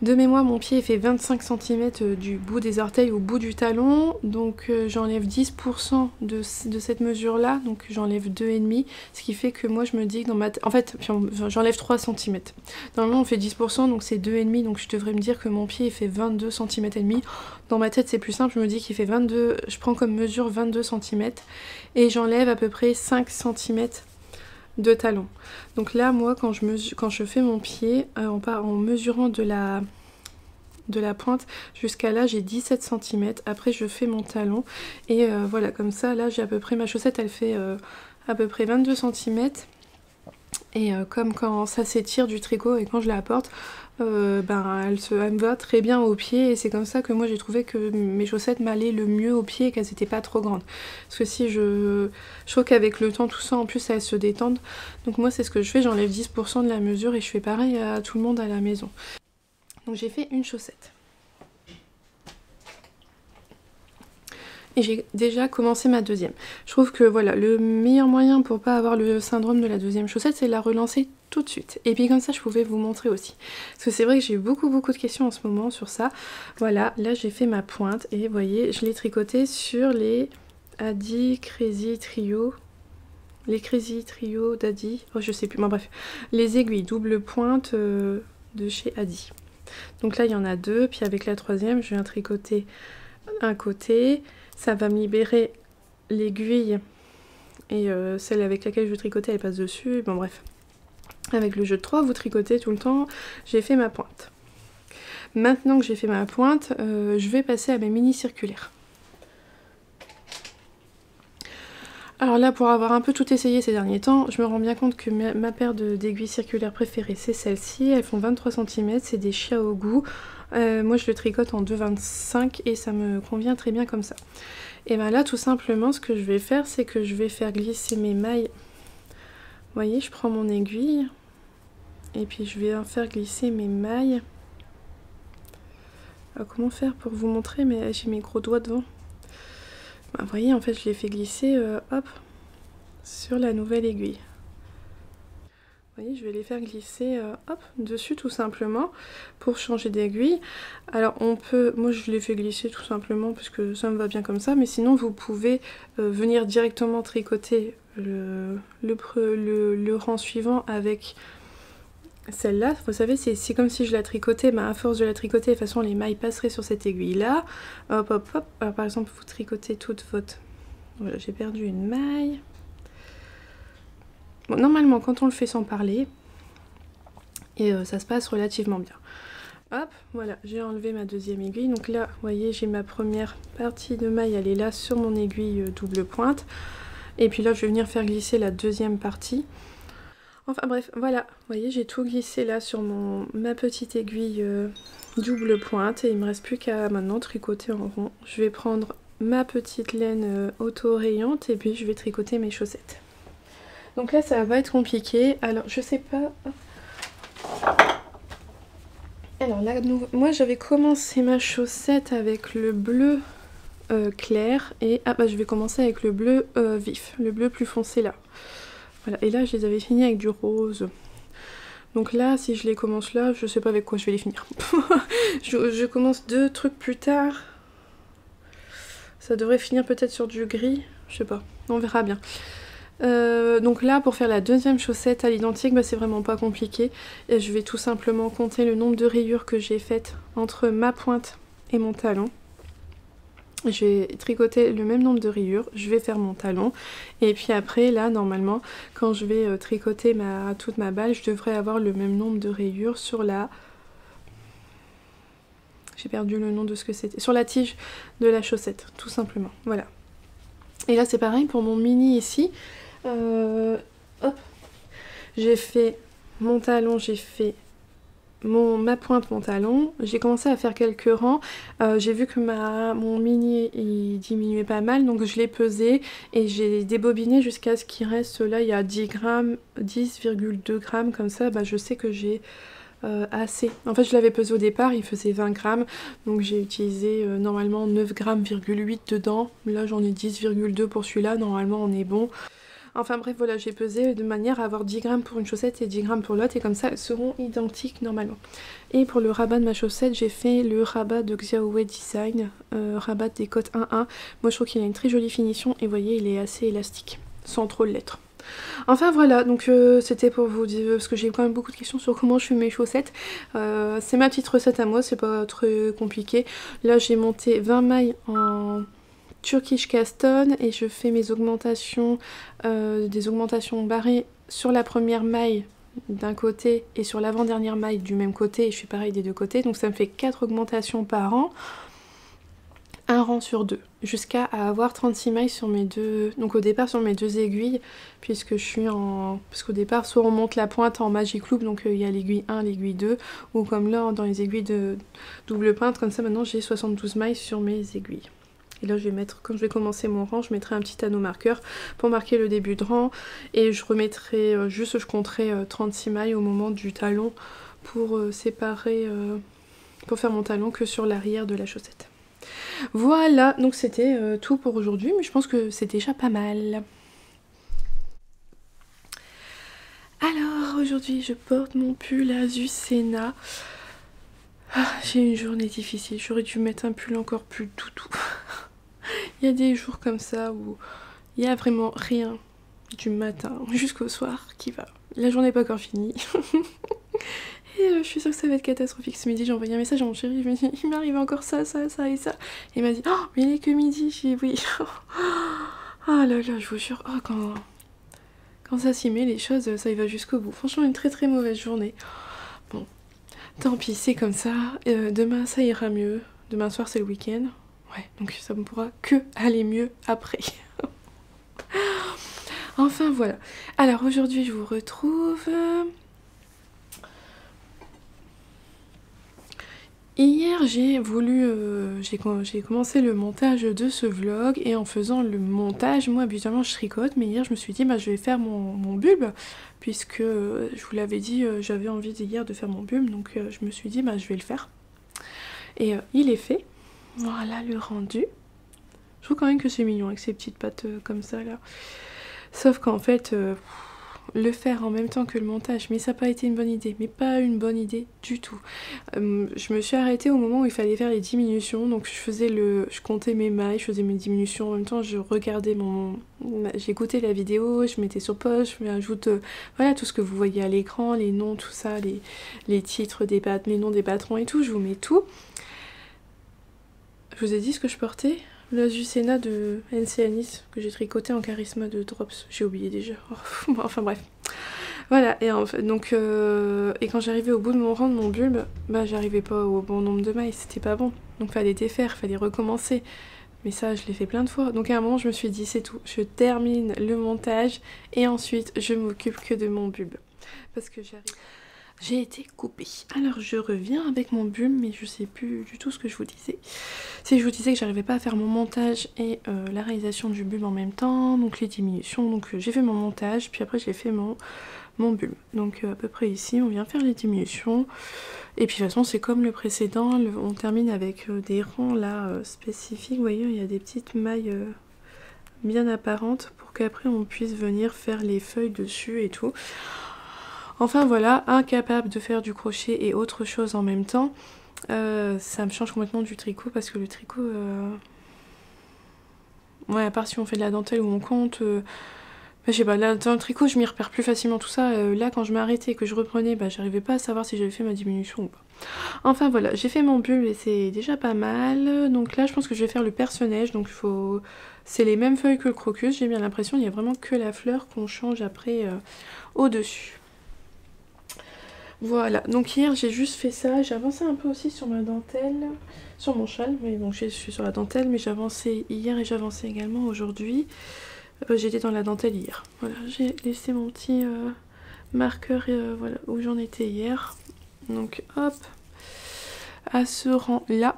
De mémoire, mon pied fait 25 cm du bout des orteils au bout du talon, donc j'enlève 10% de cette mesure-là, donc j'enlève 2,5, ce qui fait que moi je me dis que dans ma tête, en fait, j'enlève 3 cm. Normalement on fait 10%, donc c'est 2,5, donc je devrais me dire que mon pied il fait 22 cm et demi. Dans ma tête c'est plus simple, je me dis qu'il fait 22, je prends comme mesure 22 cm, et j'enlève à peu près 5 cm de talon. Donc là moi quand je fais mon pied en mesurant de la pointe jusqu'à là j'ai 17 cm, après je fais mon talon et voilà, comme ça là j'ai à peu près, ma chaussette elle fait à peu près 22 cm et comme quand ça s'étire du tricot et quand je la porte elle me va très bien au pied, et c'est comme ça que moi j'ai trouvé que mes chaussettes m'allaient le mieux au pied et qu'elles n'étaient pas trop grandes. Parce que si je trouve qu'avec le temps tout ça en plus elles se détendent, donc moi c'est ce que je fais, j'enlève 10% de la mesure et je fais pareil à tout le monde à la maison. Donc j'ai fait une chaussette. Et j'ai déjà commencé ma deuxième. Je trouve que voilà, le meilleur moyen pour pas avoir le syndrome de la deuxième chaussette, c'est de la relancer tout de suite. Et puis comme ça, je pouvais vous montrer aussi. Parce que c'est vrai que j'ai eu beaucoup de questions en ce moment sur ça. Voilà, là j'ai fait ma pointe et vous voyez, je l'ai tricoté sur les Adi Crazy Trio. Les Crazy Trio d'Adi, oh je sais plus, bon bref. Les aiguilles double pointe de chez Adi. Donc là il y en a deux, puis avec la troisième, je viens tricoter un côté. Ça va me libérer l'aiguille et celle avec laquelle je tricotais elle passe dessus, bon bref. Avec le jeu de 3 vous tricotez tout le temps, j'ai fait ma pointe. Maintenant que j'ai fait ma pointe, je vais passer à mes mini circulaires. Alors là, pour avoir un peu tout essayé ces derniers temps, je me rends bien compte que ma paire d'aiguilles circulaires préférées c'est celle-ci, elles font 23 cm, c'est des Xiaogu. Moi je le tricote en 2,25 et ça me convient très bien comme ça. Et bien là tout simplement ce que je vais faire, c'est que je vais faire glisser mes mailles. Vous voyez, je prends mon aiguille et puis je vais faire glisser mes mailles. Alors, comment faire pour vous montrer, mais j'ai mes gros doigts devant. Ben, vous voyez, en fait je les fais glisser hop, sur la nouvelle aiguille. Vous voyez, je vais les faire glisser hop, dessus tout simplement pour changer d'aiguille. Alors on peut, moi je les fais glisser tout simplement parce que ça me va bien comme ça, mais sinon vous pouvez venir directement tricoter le rang suivant avec celle-là. Vous savez, c'est comme si je la tricotais, mais à force de la tricoter, de toute façon les mailles passeraient sur cette aiguille-là. Hop, hop, hop. Alors par exemple, vous tricotez toute votre... Voilà, j'ai perdu une maille. Bon, normalement, quand on le fait sans parler, et ça se passe relativement bien. Hop, voilà, j'ai enlevé ma deuxième aiguille. Donc là, vous voyez, j'ai ma première partie de maille, elle est là sur mon aiguille double pointe. Et puis là, je vais venir faire glisser la deuxième partie. Enfin bref, voilà, vous voyez, j'ai tout glissé là sur ma petite aiguille double pointe. Et il me reste plus qu'à maintenant tricoter en rond. Je vais prendre ma petite laine auto-rayante et puis je vais tricoter mes chaussettes. Donc là ça va être compliqué, alors je sais pas... Alors là, moi j'avais commencé ma chaussette avec le bleu clair et... Ah bah je vais commencer avec le bleu vif, le bleu plus foncé là. Voilà, et là je les avais finis avec du rose. Donc là si je les commence là, je sais pas avec quoi je vais les finir. je commence 2 trucs plus tard. Ça devrait finir peut-être sur du gris, je sais pas, on verra bien. Donc là, pour faire la deuxième chaussette à l'identique, bah, c'est vraiment pas compliqué. Et je vais tout simplement compter le nombre de rayures que j'ai faites entre ma pointe et mon talon. Je vais tricoter le même nombre de rayures, je vais faire mon talon. Et puis après, là, normalement, quand je vais tricoter toute ma balle, je devrais avoir le même nombre de rayures sur la... J'ai perdu le nom de ce que c'était. Sur la tige de la chaussette, tout simplement. Voilà. Et là, c'est pareil pour mon mini ici. Hop. J'ai fait mon talon, j'ai fait ma pointe, mon talon. J'ai commencé à faire quelques rangs. J'ai vu que mon mini il diminuait pas mal, donc je l'ai pesé et j'ai débobiné jusqu'à ce qu'il reste là. Il y a 10 grammes, 10,2 grammes comme ça. Bah, je sais que j'ai assez. En fait, je l'avais pesé au départ, il faisait 20 grammes, donc j'ai utilisé normalement 9 grammes,8 dedans. Là, j'en ai 10,2 pour celui-là. Normalement, on est bon. Enfin bref, voilà, j'ai pesé de manière à avoir 10 grammes pour une chaussette et 10 grammes pour l'autre, et comme ça, elles seront identiques normalement. Et pour le rabat de ma chaussette, j'ai fait le rabat de Xiaowei Design, rabat des côtes 1-1. Moi, je trouve qu'il a une très jolie finition, et vous voyez, il est assez élastique, sans trop l'être. Enfin voilà, donc c'était pour vous dire, parce que j'ai quand même beaucoup de questions sur comment je fais mes chaussettes. C'est ma petite recette à moi, c'est pas très compliqué. Là, j'ai monté 20 mailles en... Turkish Caston et je fais mes augmentations, des augmentations barrées sur la première maille d'un côté et sur l'avant-dernière maille du même côté, et je fais pareil des deux côtés, donc ça me fait 4 augmentations par rang, un rang sur deux, jusqu'à avoir 36 mailles sur mes deux, donc au départ sur mes deux aiguilles, puisque je suis en... parce qu'au départ soit on monte la pointe en Magic Loop, donc il y a l'aiguille 1, l'aiguille 2, ou comme là dans les aiguilles de double pointe, comme ça maintenant j'ai 72 mailles sur mes aiguilles. Et là je vais mettre, quand je vais commencer mon rang, je mettrai un petit anneau marqueur pour marquer le début de rang. Et je remettrai, juste je compterai 36 mailles au moment du talon pour séparer, pour faire mon talon que sur l'arrière de la chaussette. Voilà, donc c'était tout pour aujourd'hui, mais je pense que c'est déjà pas mal. Alors aujourd'hui je porte mon pull Azucena. Ah, j'ai une journée difficile, j'aurais dû mettre un pull encore plus toutou. Il y a des jours comme ça où il n'y a vraiment rien du matin jusqu'au soir qui va. La journée n'est pas encore finie. Et je suis sûre que ça va être catastrophique ce midi. J'ai envoyé un message à mon chéri, je me dis il m'arrive encore ça, ça, ça et ça. Et il m'a dit oh mais il est que midi. J'ai dit oui. Ah là là, je vous jure, oh, quand ça s'y met les choses, ça y va jusqu'au bout. Franchement une très très mauvaise journée. Bon, tant pis, c'est comme ça. Demain ça ira mieux. Demain soir c'est le week-end. Ouais, donc ça ne pourra que aller mieux après. Enfin voilà. Alors aujourd'hui je vous retrouve. Hier j'ai voulu, j'ai commencé le montage de ce vlog, et en faisant le montage, moi habituellement je tricote, mais hier je me suis dit bah je vais faire mon bulbe, puisque je vous l'avais dit, j'avais envie hier de faire mon bulbe, donc je me suis dit bah je vais le faire. Et il est fait. Voilà le rendu. Je trouve quand même que c'est mignon avec ces petites pattes comme ça là. Sauf qu'en fait, le faire en même temps que le montage, mais ça n'a pas été une bonne idée. Mais pas une bonne idée du tout. Je me suis arrêtée au moment où il fallait faire les diminutions. Donc je comptais mes mailles, je faisais mes diminutions. En même temps, je regardais j'écoutais la vidéo, je mettais sur pause, je m'ajoute voilà tout ce que vous voyez à l'écran, les noms, tout ça, les titres les noms des patrons et tout. Je vous mets tout. Je vous ai dit ce que je portais, l'Azucena de NC Anis que j'ai tricoté en charisme de Drops. J'ai oublié déjà. Oh, enfin bref. Voilà, et en fait, donc et quand j'arrivais au bout de mon rang de mon bulbe, bah j'arrivais pas au bon nombre de mailles, c'était pas bon. Donc fallait défaire, fallait recommencer. Mais ça, je l'ai fait plein de fois. Donc à un moment, je me suis dit c'est tout, je termine le montage et ensuite je m'occupe que de mon bulbe. Parce que j'ai été coupée. Alors je reviens avec mon bulbe, mais je sais plus du tout ce que je vous disais. Si je vous disais que j'arrivais pas à faire mon montage et la réalisation du bulbe en même temps, donc les diminutions, donc j'ai fait mon montage, puis après j'ai fait mon bulbe. Donc à peu près ici, on vient faire les diminutions. Et puis de toute façon c'est comme le précédent, on termine avec des rangs là spécifiques. Vous voyez, il y a des petites mailles bien apparentes pour qu'après on puisse venir faire les feuilles dessus et tout. Enfin voilà, incapable de faire du crochet et autre chose en même temps, ça me change complètement du tricot, parce que le tricot, ouais, à part si on fait de la dentelle ou on compte, je sais pas, là dans le tricot je m'y repère plus facilement tout ça, là quand je m'arrêtais et que je reprenais, bah j'arrivais pas à savoir si j'avais fait ma diminution ou pas. Enfin voilà, j'ai fait mon bulle et c'est déjà pas mal, donc là je pense que je vais faire le perce-neige, donc il faut... C'est les mêmes feuilles que le crocus, j'ai bien l'impression, il y a vraiment que la fleur qu'on change après au-dessus. Voilà, donc hier j'ai juste fait ça, j'ai avancé un peu aussi sur ma dentelle, sur mon châle, mais bon je suis sur la dentelle, mais j'ai avancé hier et j'ai avancé également aujourd'hui. J'étais dans la dentelle hier, voilà, j'ai laissé mon petit marqueur voilà, où j'en étais hier. Donc hop, à ce rang là,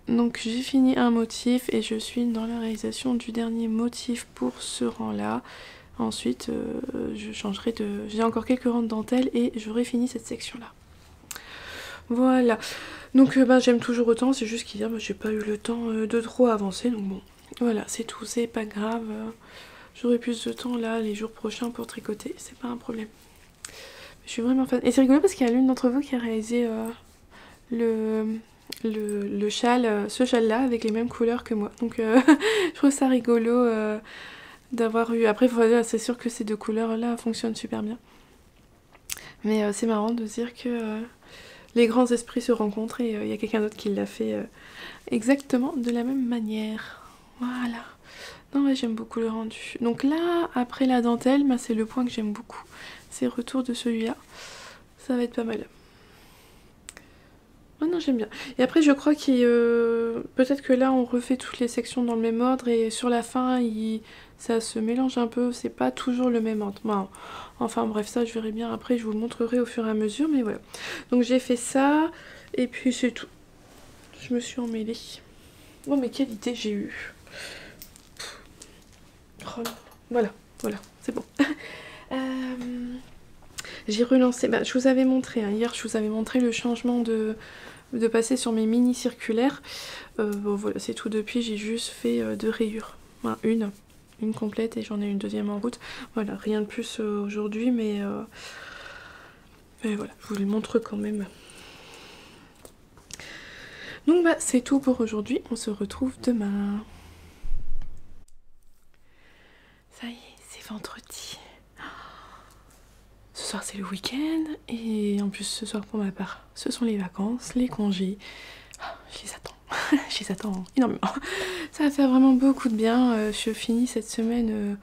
donc j'ai fini un motif et je suis dans la réalisation du dernier motif pour ce rang là. Ensuite, je changerai de... J'ai encore quelques rangs de dentelle et j'aurai fini cette section-là. Voilà. Donc, j'aime toujours autant. C'est juste qu'hier, j'ai pas eu le temps de trop avancer. Donc bon, voilà, c'est tout. C'est pas grave. J'aurai plus de temps là, les jours prochains pour tricoter. C'est pas un problème. Je suis vraiment fan. Et c'est rigolo parce qu'il y a l'une d'entre vous qui a réalisé le châle, ce châle-là, avec les mêmes couleurs que moi. Donc, je trouve ça rigolo... d'avoir eu... Après, voilà, c'est sûr que ces deux couleurs-là fonctionnent super bien. Mais c'est marrant de se dire que les grands esprits se rencontrent et il y a quelqu'un d'autre qui l'a fait exactement de la même manière. Voilà. Non, ouais, j'aime beaucoup le rendu. Donc là, après la dentelle, c'est le point que j'aime beaucoup. C'est le retour de celui-là. Ça va être pas mal. Oh non, j'aime bien. Et après, je crois qu'il... peut-être que là, on refait toutes les sections dans le même ordre et sur la fin, ça se mélange un peu. C'est pas toujours le même ordre. Bon, enfin bref, ça, je verrai bien après. Je vous le montrerai au fur et à mesure. Mais voilà. Donc j'ai fait ça. Et puis c'est tout. Je me suis emmêlée. Oh, mais quelle idée j'ai eue. Oh, voilà, c'est bon. J'ai relancé... je vous avais montré, hein, hier, je vous avais montré le changement de passer sur mes mini circulaires. Bon voilà, c'est tout. Depuis, j'ai juste fait 2 rayures. Enfin, une complète et j'en ai une deuxième en route. Voilà, rien de plus aujourd'hui, mais voilà, je vous le montre quand même. Donc c'est tout pour aujourd'hui. On se retrouve demain. Ça y est, c'est vendredi. Ce soir c'est le week-end et en plus ce soir pour ma part ce sont les vacances, les congés. Je les attends, je les attends énormément. Ça va faire vraiment beaucoup de bien. Je finis cette semaine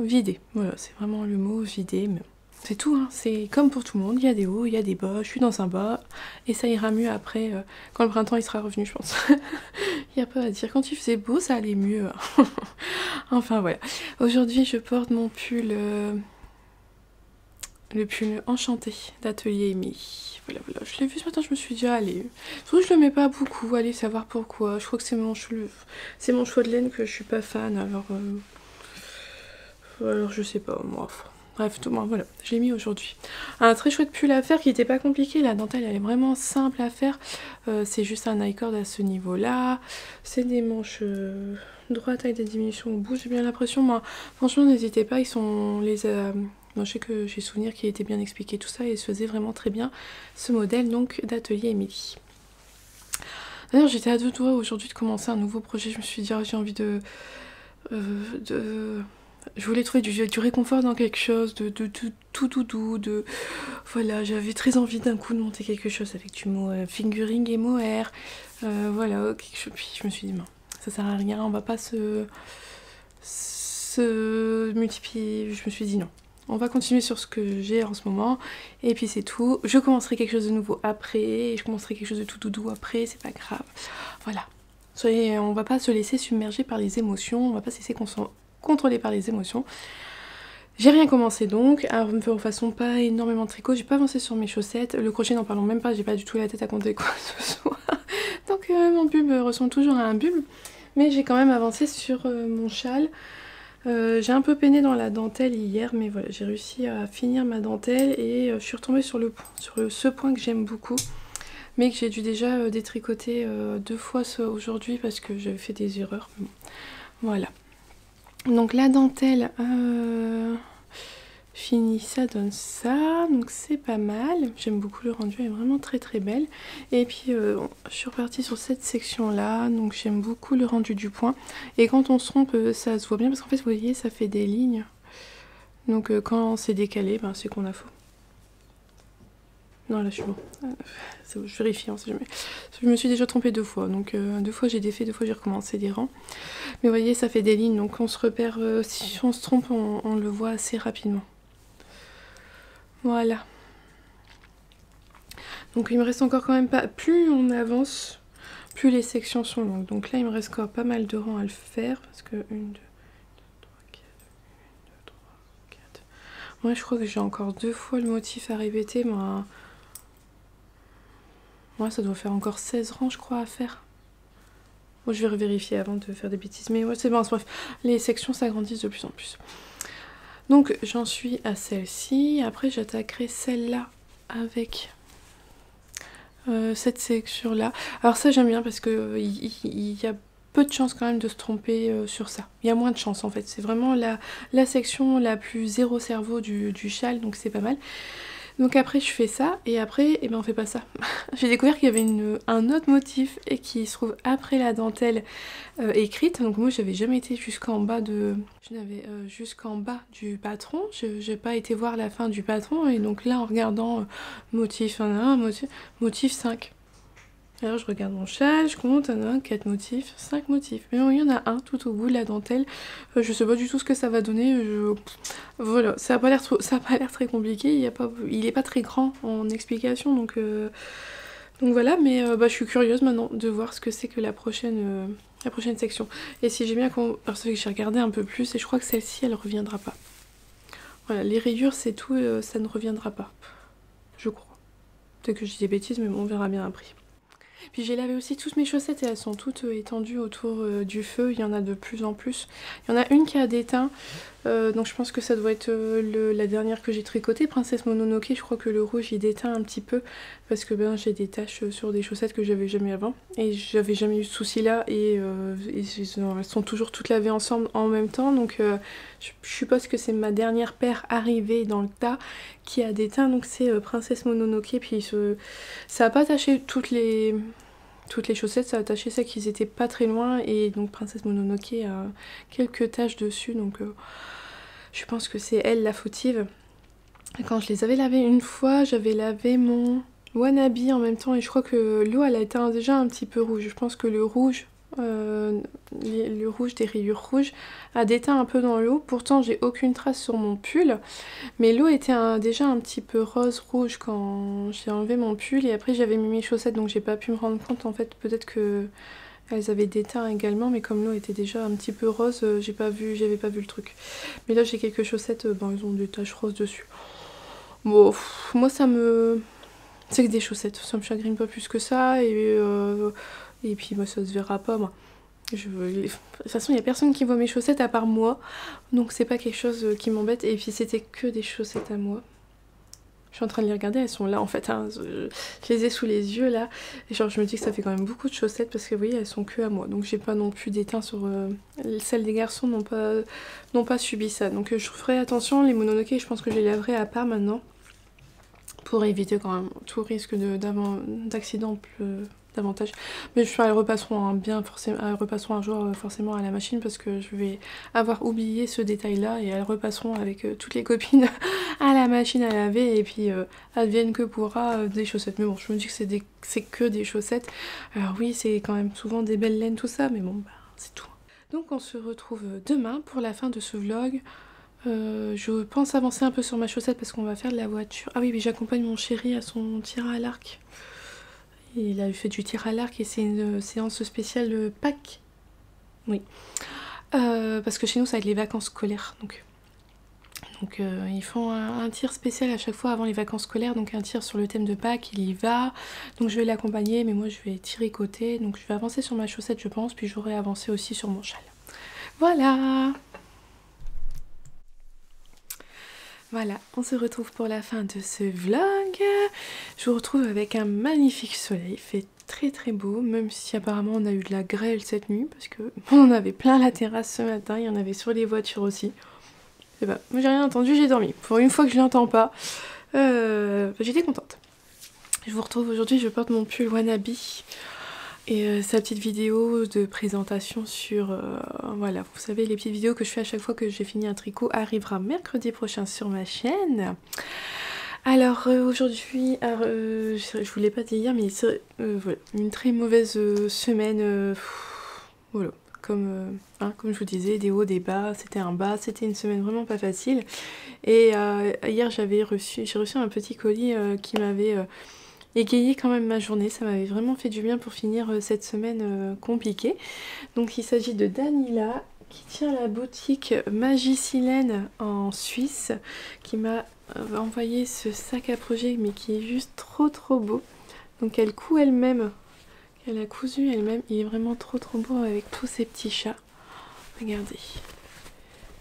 vidée. Voilà, c'est vraiment le mot, vidée. Mais c'est tout, hein. C'est comme pour tout le monde, il y a des hauts, il y a des bas, je suis dans un bas et ça ira mieux après quand le printemps il sera revenu, je pense. Il n'y a pas à dire, quand il faisait beau ça allait mieux. Enfin voilà, aujourd'hui je porte mon pull... le pull enchanté d'Atelier Amy. Voilà, je l'ai vu ce matin, je me suis dit, allez. Surtout que je le mets pas beaucoup, allez savoir pourquoi. Je crois que c'est mon choix de laine que je suis pas fan, alors je sais pas, moi. Bref, tout, voilà, je l'ai mis aujourd'hui. Un très chouette pull à faire qui était pas compliqué, la dentelle elle est vraiment simple à faire. C'est juste un high cord à ce niveau-là. C'est des manches droites avec des diminutions au bout, j'ai bien l'impression. Moi, franchement, n'hésitez pas, ils sont je sais que j'ai souvenir qu'il était bien expliqué tout ça et il se faisait vraiment très bien ce modèle donc d'Atelier Émilie. D'ailleurs j'étais à deux doigts aujourd'hui de commencer un nouveau projet, je me suis dit j'ai envie je voulais trouver du réconfort dans quelque chose, de tout doudou, voilà, j'avais très envie d'un coup de monter quelque chose avec du fingering et mohair, voilà, quelque chose. Puis je me suis dit, ça sert à rien, on va pas se multiplier, je me suis dit non. On va continuer sur ce que j'ai en ce moment, et puis c'est tout. Je commencerai quelque chose de nouveau après, et je commencerai quelque chose de tout doudou après, c'est pas grave. Voilà. On va pas se laisser submerger par les émotions, on va pas se laisser contrôler par les émotions. J'ai rien commencé donc, alors de toute façon pas énormément de tricot, j'ai pas avancé sur mes chaussettes, le crochet n'en parlons même pas, j'ai pas du tout la tête à compter quoi que ce soit. Donc mon bulbe ressemble toujours à un bulbe, mais j'ai quand même avancé sur mon châle. J'ai un peu peiné dans la dentelle hier, mais voilà, j'ai réussi à finir ma dentelle et je suis retombée sur ce point que j'aime beaucoup, mais que j'ai dû déjà détricoter 2 fois aujourd'hui parce que j'avais fait des erreurs. Bon, voilà. Donc la dentelle finie, ça donne ça, donc c'est pas mal. J'aime beaucoup le rendu, elle est vraiment très très belle. Et puis je suis repartie sur cette section là, donc j'aime beaucoup le rendu du point. Et quand on se trompe, ça se voit bien parce qu'en fait vous voyez ça fait des lignes. Donc quand c'est décalé, ben, c'est qu'on a faux. Non, là je suis bon. Je vérifie, hein, si jamais. Je me suis déjà trompée 2 fois, donc 2 fois j'ai défait, 2 fois j'ai recommencé des rangs. Mais vous voyez, ça fait des lignes, donc on se repère, si on se trompe, on le voit assez rapidement. Voilà. Donc il me reste encore quand même pas... Plus on avance, plus les sections sont longues. Donc là, il me reste encore pas mal de rangs à le faire, parce que 1, 2, 3, 4, 1, 2, 3, 4... Moi, je crois que j'ai encore 2 fois le motif à répéter, moi... Moi, ça doit faire encore 16 rangs, je crois, à faire. Bon, je vais vérifier avant de faire des bêtises. Mais ouais, c'est bon, bref. Les sections s'agrandissent de plus en plus. Donc, j'en suis à celle-ci. Après, j'attaquerai celle-là avec cette section-là. Alors ça, j'aime bien parce que il y a peu de chances quand même de se tromper sur ça. Il y a moins de chances, en fait. C'est vraiment la section la plus zéro cerveau du châle, donc c'est pas mal. Donc après je fais ça et après eh ben on fait pas ça. J'ai découvert qu'il y avait un autre motif et qui se trouve après la dentelle écrite. Donc moi j'avais jamais été jusqu'en bas jusqu'en bas du patron. J'ai pas été voir la fin du patron et donc là en regardant motif 1, motif 5. Alors je regarde mon châle, je compte 1, 4 motifs, 5 motifs. Mais non, il y en a un tout au bout de la dentelle. Je sais pas du tout ce que ça va donner. Voilà, ça a pas l'air très compliqué. Il est pas très grand en explication, donc voilà. Mais je suis curieuse maintenant de voir ce que c'est que la prochaine section. Et si j'ai bien compris, parce que j'ai regardé un peu plus, et je crois que celle-ci, elle reviendra pas. Voilà, les rayures c'est tout, ça ne reviendra pas. Je crois. Peut-être que je dis des bêtises, mais bon, on verra bien après. Puis j'ai lavé aussi toutes mes chaussettes et elles sont toutes étendues autour du feu, il y en a de plus en plus. Il y en a une qui a déteint, donc je pense que ça doit être la dernière que j'ai tricotée, Princesse Mononoke. Je crois que le rouge il déteint un petit peu parce que ben, j'ai des taches sur des chaussettes que j'avais jamais avant. Et j'avais jamais eu ce souci là et elles sont toujours toutes lavées ensemble en même temps. Donc je suppose que c'est ma dernière paire arrivée dans le tas qui a déteint, donc c'est Princesse Mononoke. Puis ça a pas taché toutes les chaussettes, ça a taché celles qui étaient pas très loin et donc Princesse Mononoke a quelques taches dessus, donc je pense que c'est elle la fautive. Et quand je les avais lavées une fois, j'avais lavé mon Wannabe en même temps et je crois que l'eau elle a été déjà un petit peu rouge. Je pense que le rouge des rayures rouges a déteint un peu dans l'eau. Pourtant j'ai aucune trace sur mon pull, mais l'eau était déjà un petit peu rose rouge quand j'ai enlevé mon pull et après j'avais mis mes chaussettes, donc j'ai pas pu me rendre compte en fait. Peut-être que elles avaient déteint également, mais comme l'eau était déjà un petit peu rose, j'avais pas vu le truc. Mais là j'ai quelques chaussettes, bon ils ont des taches roses dessus. Bon, moi ça me... c'est que des chaussettes, ça me chagrine pas plus que ça et puis moi ça se verra pas moi. De toute façon il n'y a personne qui voit mes chaussettes à part moi, donc c'est pas quelque chose qui m'embête. Et puis c'était que des chaussettes à moi. Je suis en train de les regarder, elles sont là en fait, hein. Je les ai sous les yeux là. Et genre je me dis que ça fait quand même beaucoup de chaussettes parce que vous voyez elles sont que à moi. Donc j'ai pas non plus d'éteint sur... celles des garçons n'ont pas subi ça. Donc je ferai attention, les Mononoke je pense que je les laverai à part maintenant. Pour éviter quand même tout risque d'accident davantage. Mais elles repasseront elles repasseront un jour forcément à la machine parce que je vais avoir oublié ce détail là et elles repasseront avec toutes les copines à la machine à laver et puis advienne que pourra des chaussettes. Mais bon, je me dis que c'est que des chaussettes. Alors oui, c'est quand même souvent des belles laines tout ça, mais bon, bah, c'est tout. Donc on se retrouve demain pour la fin de ce vlog. Je pense avancer un peu sur ma chaussette parce qu'on va faire de la voiture. Ah oui, mais j'accompagne mon chéri à son tir à l'arc. Il a fait du tir à l'arc et c'est une séance spéciale de Pâques. Oui. Parce que chez nous, ça va être les vacances scolaires. Donc ils font un tir spécial à chaque fois avant les vacances scolaires. Donc un tir sur le thème de Pâques, il y va. Donc je vais l'accompagner, mais moi je vais tirer côté. Donc je vais avancer sur ma chaussette, je pense. Puis j'aurai avancé aussi sur mon châle. Voilà! Voilà, on se retrouve pour la fin de ce vlog. Je vous retrouve avec un magnifique soleil, il fait très très beau, même si apparemment on a eu de la grêle cette nuit, parce que on en avait plein la terrasse ce matin, il y en avait sur les voitures aussi. Et bah, moi j'ai rien entendu, j'ai dormi. Pour une fois que je l'entends pas, j'étais contente. Je vous retrouve aujourd'hui, je porte mon pull Wannabe. Et sa petite vidéo de présentation sur, voilà, vous savez, les petites vidéos que je fais à chaque fois que j'ai fini un tricot arrivera mercredi prochain sur ma chaîne. Alors aujourd'hui, je vous l'ai pas dit hier, mais voilà, une très mauvaise semaine, voilà, comme je vous disais, des hauts, des bas, c'était un bas, c'était une semaine vraiment pas facile. Et hier j'ai reçu un petit colis qui m'avait égayer quand même ma journée, ça m'avait vraiment fait du bien pour finir cette semaine compliquée. Donc il s'agit de Danila qui tient la boutique Magicilène en Suisse, qui m'a envoyé ce sac à projet mais qui est juste trop beau. Donc elle coud elle-même, elle a cousu elle-même, il est vraiment trop beau avec tous ces petits chats. Regardez.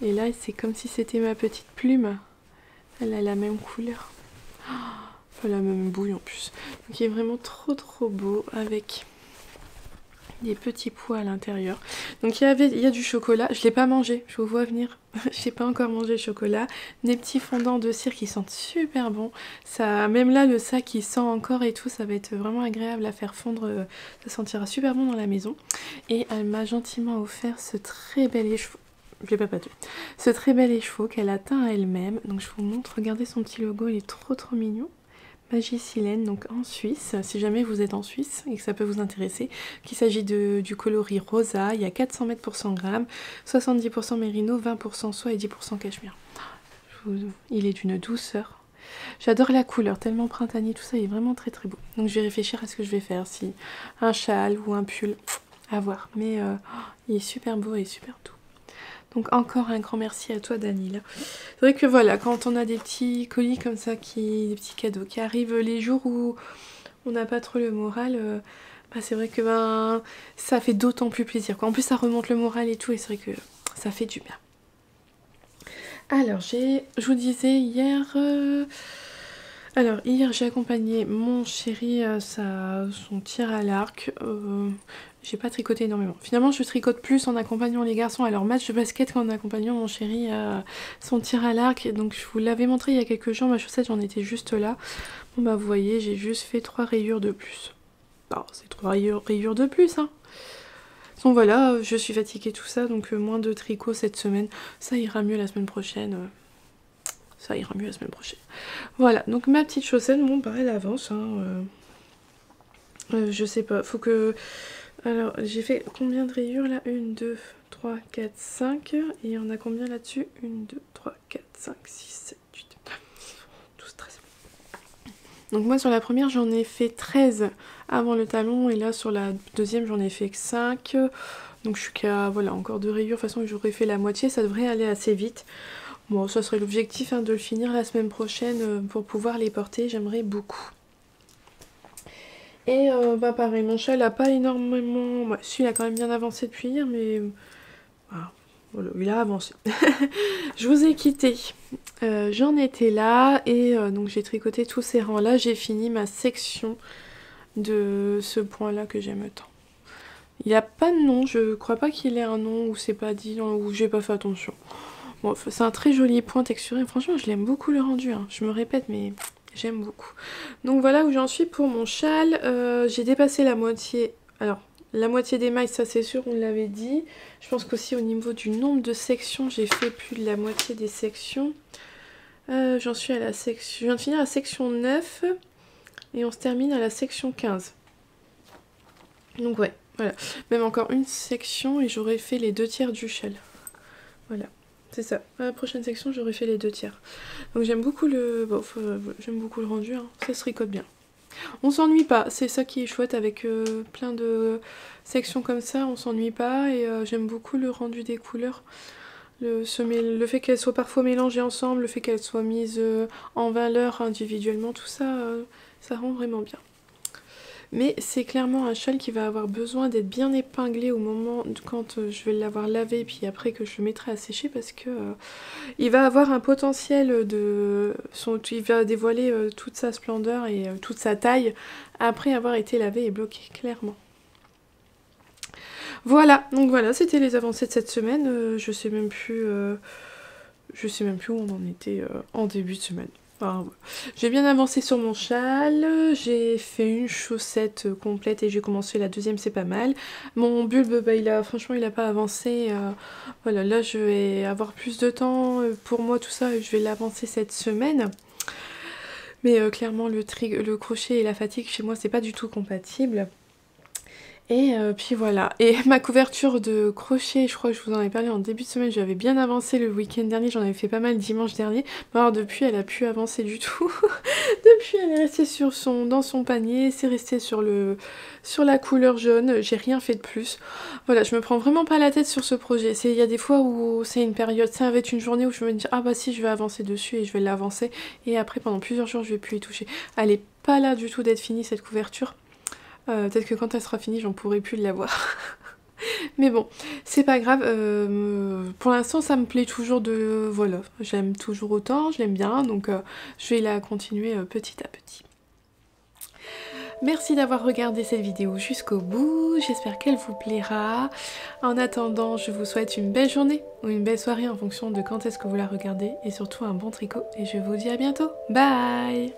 Et là c'est comme si c'était ma petite plume, elle a la même couleur. La même bouille en plus. Donc il est vraiment trop beau avec des petits pois à l'intérieur. Donc il y a du chocolat. Je l'ai pas mangé, je vous vois venir. J'ai pas encore mangé le chocolat. Des petits fondants de cire qui sentent super bon. Ça, même là le sac il sent encore et tout. Ça va être vraiment agréable à faire fondre. Ça sentira super bon dans la maison. Et elle m'a gentiment offert ce très bel écheveau. Je l'ai pas battu. Ce très bel écheveau qu'elle a teint elle-même. Donc je vous montre. Regardez son petit logo, il est trop mignon. Magicilène, donc en Suisse, si jamais vous êtes en Suisse et que ça peut vous intéresser, qu'il s'agit du coloris rosa, il y a 400 mètres pour 100 grammes, 70% mérino, 20% soie et 10% cachemire. Il est d'une douceur. J'adore la couleur, tellement printanier, tout ça, il est vraiment très beau. Donc je vais réfléchir à ce que je vais faire, si un châle ou un pull, à voir. Mais il est super beau et super doux. Donc encore un grand merci à toi Danila. C'est vrai que voilà, quand on a des petits colis comme ça, des petits cadeaux qui arrivent les jours où on n'a pas trop le moral, c'est vrai que ça fait d'autant plus plaisir. En plus ça remonte le moral et tout, et c'est vrai que ça fait du bien. Alors je vous disais hier... Alors hier j'ai accompagné mon chéri à son tir à l'arc. J'ai pas tricoté énormément. Finalement je tricote plus en accompagnant les garçons à leur match de basket qu'en accompagnant mon chéri à son tir à l'arc. Donc je vous l'avais montré il y a quelques jours, ma chaussette j'en étais juste là. Bon bah vous voyez, j'ai juste fait 3 rayures de plus. Alors c'est 3 rayures de plus hein. Donc voilà, je suis fatiguée tout ça, donc moins de tricot cette semaine. Ça ira mieux la semaine prochaine. Ça ira mieux la semaine prochaine. Voilà, donc ma petite chaussette, bon bah elle avance. Hein, je sais pas, faut que... Alors j'ai fait combien de rayures là? 1, 2, 3, 4, 5. Et on a combien là-dessus? 1, 2, 3, 4, 5, 6, 7, 8, 9, 12, 13. Donc moi sur la première j'en ai fait 13 avant le talon. Et là sur la deuxième j'en ai fait que 5. Donc je suis qu'à, voilà, encore 2 rayures. De toute façon j'aurais fait la moitié, ça devrait aller assez vite. Bon, ça serait l'objectif hein, de le finir la semaine prochaine pour pouvoir les porter, j'aimerais beaucoup. Et pareil, mon chat il a pas énormément... Bah, si, il a quand même bien avancé depuis hier, mais... voilà, il a avancé. Je vous ai quitté. J'en étais là, et donc j'ai tricoté tous ces rangs-là. J'ai fini ma section de ce point-là que j'aime tant. Il n'y a pas de nom, je crois pas qu'il ait un nom, ou c'est pas dit, ou j'ai pas fait attention. Bon, c'est un très joli point texturé, franchement je l'aime beaucoup le rendu, hein. Je me répète mais j'aime beaucoup. Donc voilà où j'en suis pour mon châle, j'ai dépassé la moitié, alors la moitié des mailles ça c'est sûr, on l'avait dit. Je pense qu'aussi au niveau du nombre de sections, j'ai fait plus de la moitié des sections. J'en suis à la section, je viens de finir la section 9 et on se termine à la section 15. Donc ouais, voilà, même encore une section et j'aurais fait les 2 tiers du châle. Voilà. C'est ça, à la prochaine section j'aurais fait les 2 tiers. Donc j'aime beaucoup le... Bon, j'aime beaucoup le rendu, hein. Ça se tricote bien. On s'ennuie pas, c'est ça qui est chouette avec plein de sections comme ça, on s'ennuie pas. Et j'aime beaucoup le rendu des couleurs. Le fait qu'elles soient parfois mélangées ensemble, le fait qu'elles soient mises en valeur individuellement, tout ça, ça rend vraiment bien. Mais c'est clairement un châle qui va avoir besoin d'être bien épinglé au moment quand je vais l'avoir lavé, puis après que je le mettrai à sécher, parce que il va avoir un potentiel il va dévoiler toute sa splendeur et toute sa taille après avoir été lavé et bloqué, clairement. Voilà, donc voilà, c'était les avancées de cette semaine. Je sais même plus où on en était en début de semaine. Enfin, j'ai bien avancé sur mon châle, j'ai fait une chaussette complète et j'ai commencé la deuxième, c'est pas mal. Mon bulbe, bah, franchement il a pas avancé. Voilà, là je vais avoir plus de temps pour moi tout ça et je vais l'avancer cette semaine. Mais clairement le crochet et la fatigue chez moi c'est pas du tout compatible. Et puis voilà, et ma couverture de crochet, je crois que je vous en avais parlé en début de semaine, j'avais bien avancé le week-end dernier, j'en avais fait pas mal dimanche dernier, mais alors depuis elle a pu avancer du tout, depuis elle est restée dans son panier, c'est resté sur la couleur jaune, j'ai rien fait de plus. Voilà, je me prends vraiment pas la tête sur ce projet, il y a des fois où c'est une période, ça va être une journée où je vais me dire ah bah si je vais avancer dessus et je vais l'avancer, et après pendant plusieurs jours je vais plus y toucher. Elle est pas là du tout d'être finie cette couverture. Peut-être que quand elle sera finie, j'en pourrai plus l'avoir. Mais bon, c'est pas grave. Pour l'instant, ça me plaît toujours de... Voilà, j'aime toujours autant, je l'aime bien, donc je vais la continuer petit à petit. Merci d'avoir regardé cette vidéo jusqu'au bout, j'espère qu'elle vous plaira. En attendant, je vous souhaite une belle journée ou une belle soirée en fonction de quand est-ce que vous la regardez, et surtout un bon tricot, et je vous dis à bientôt. Bye!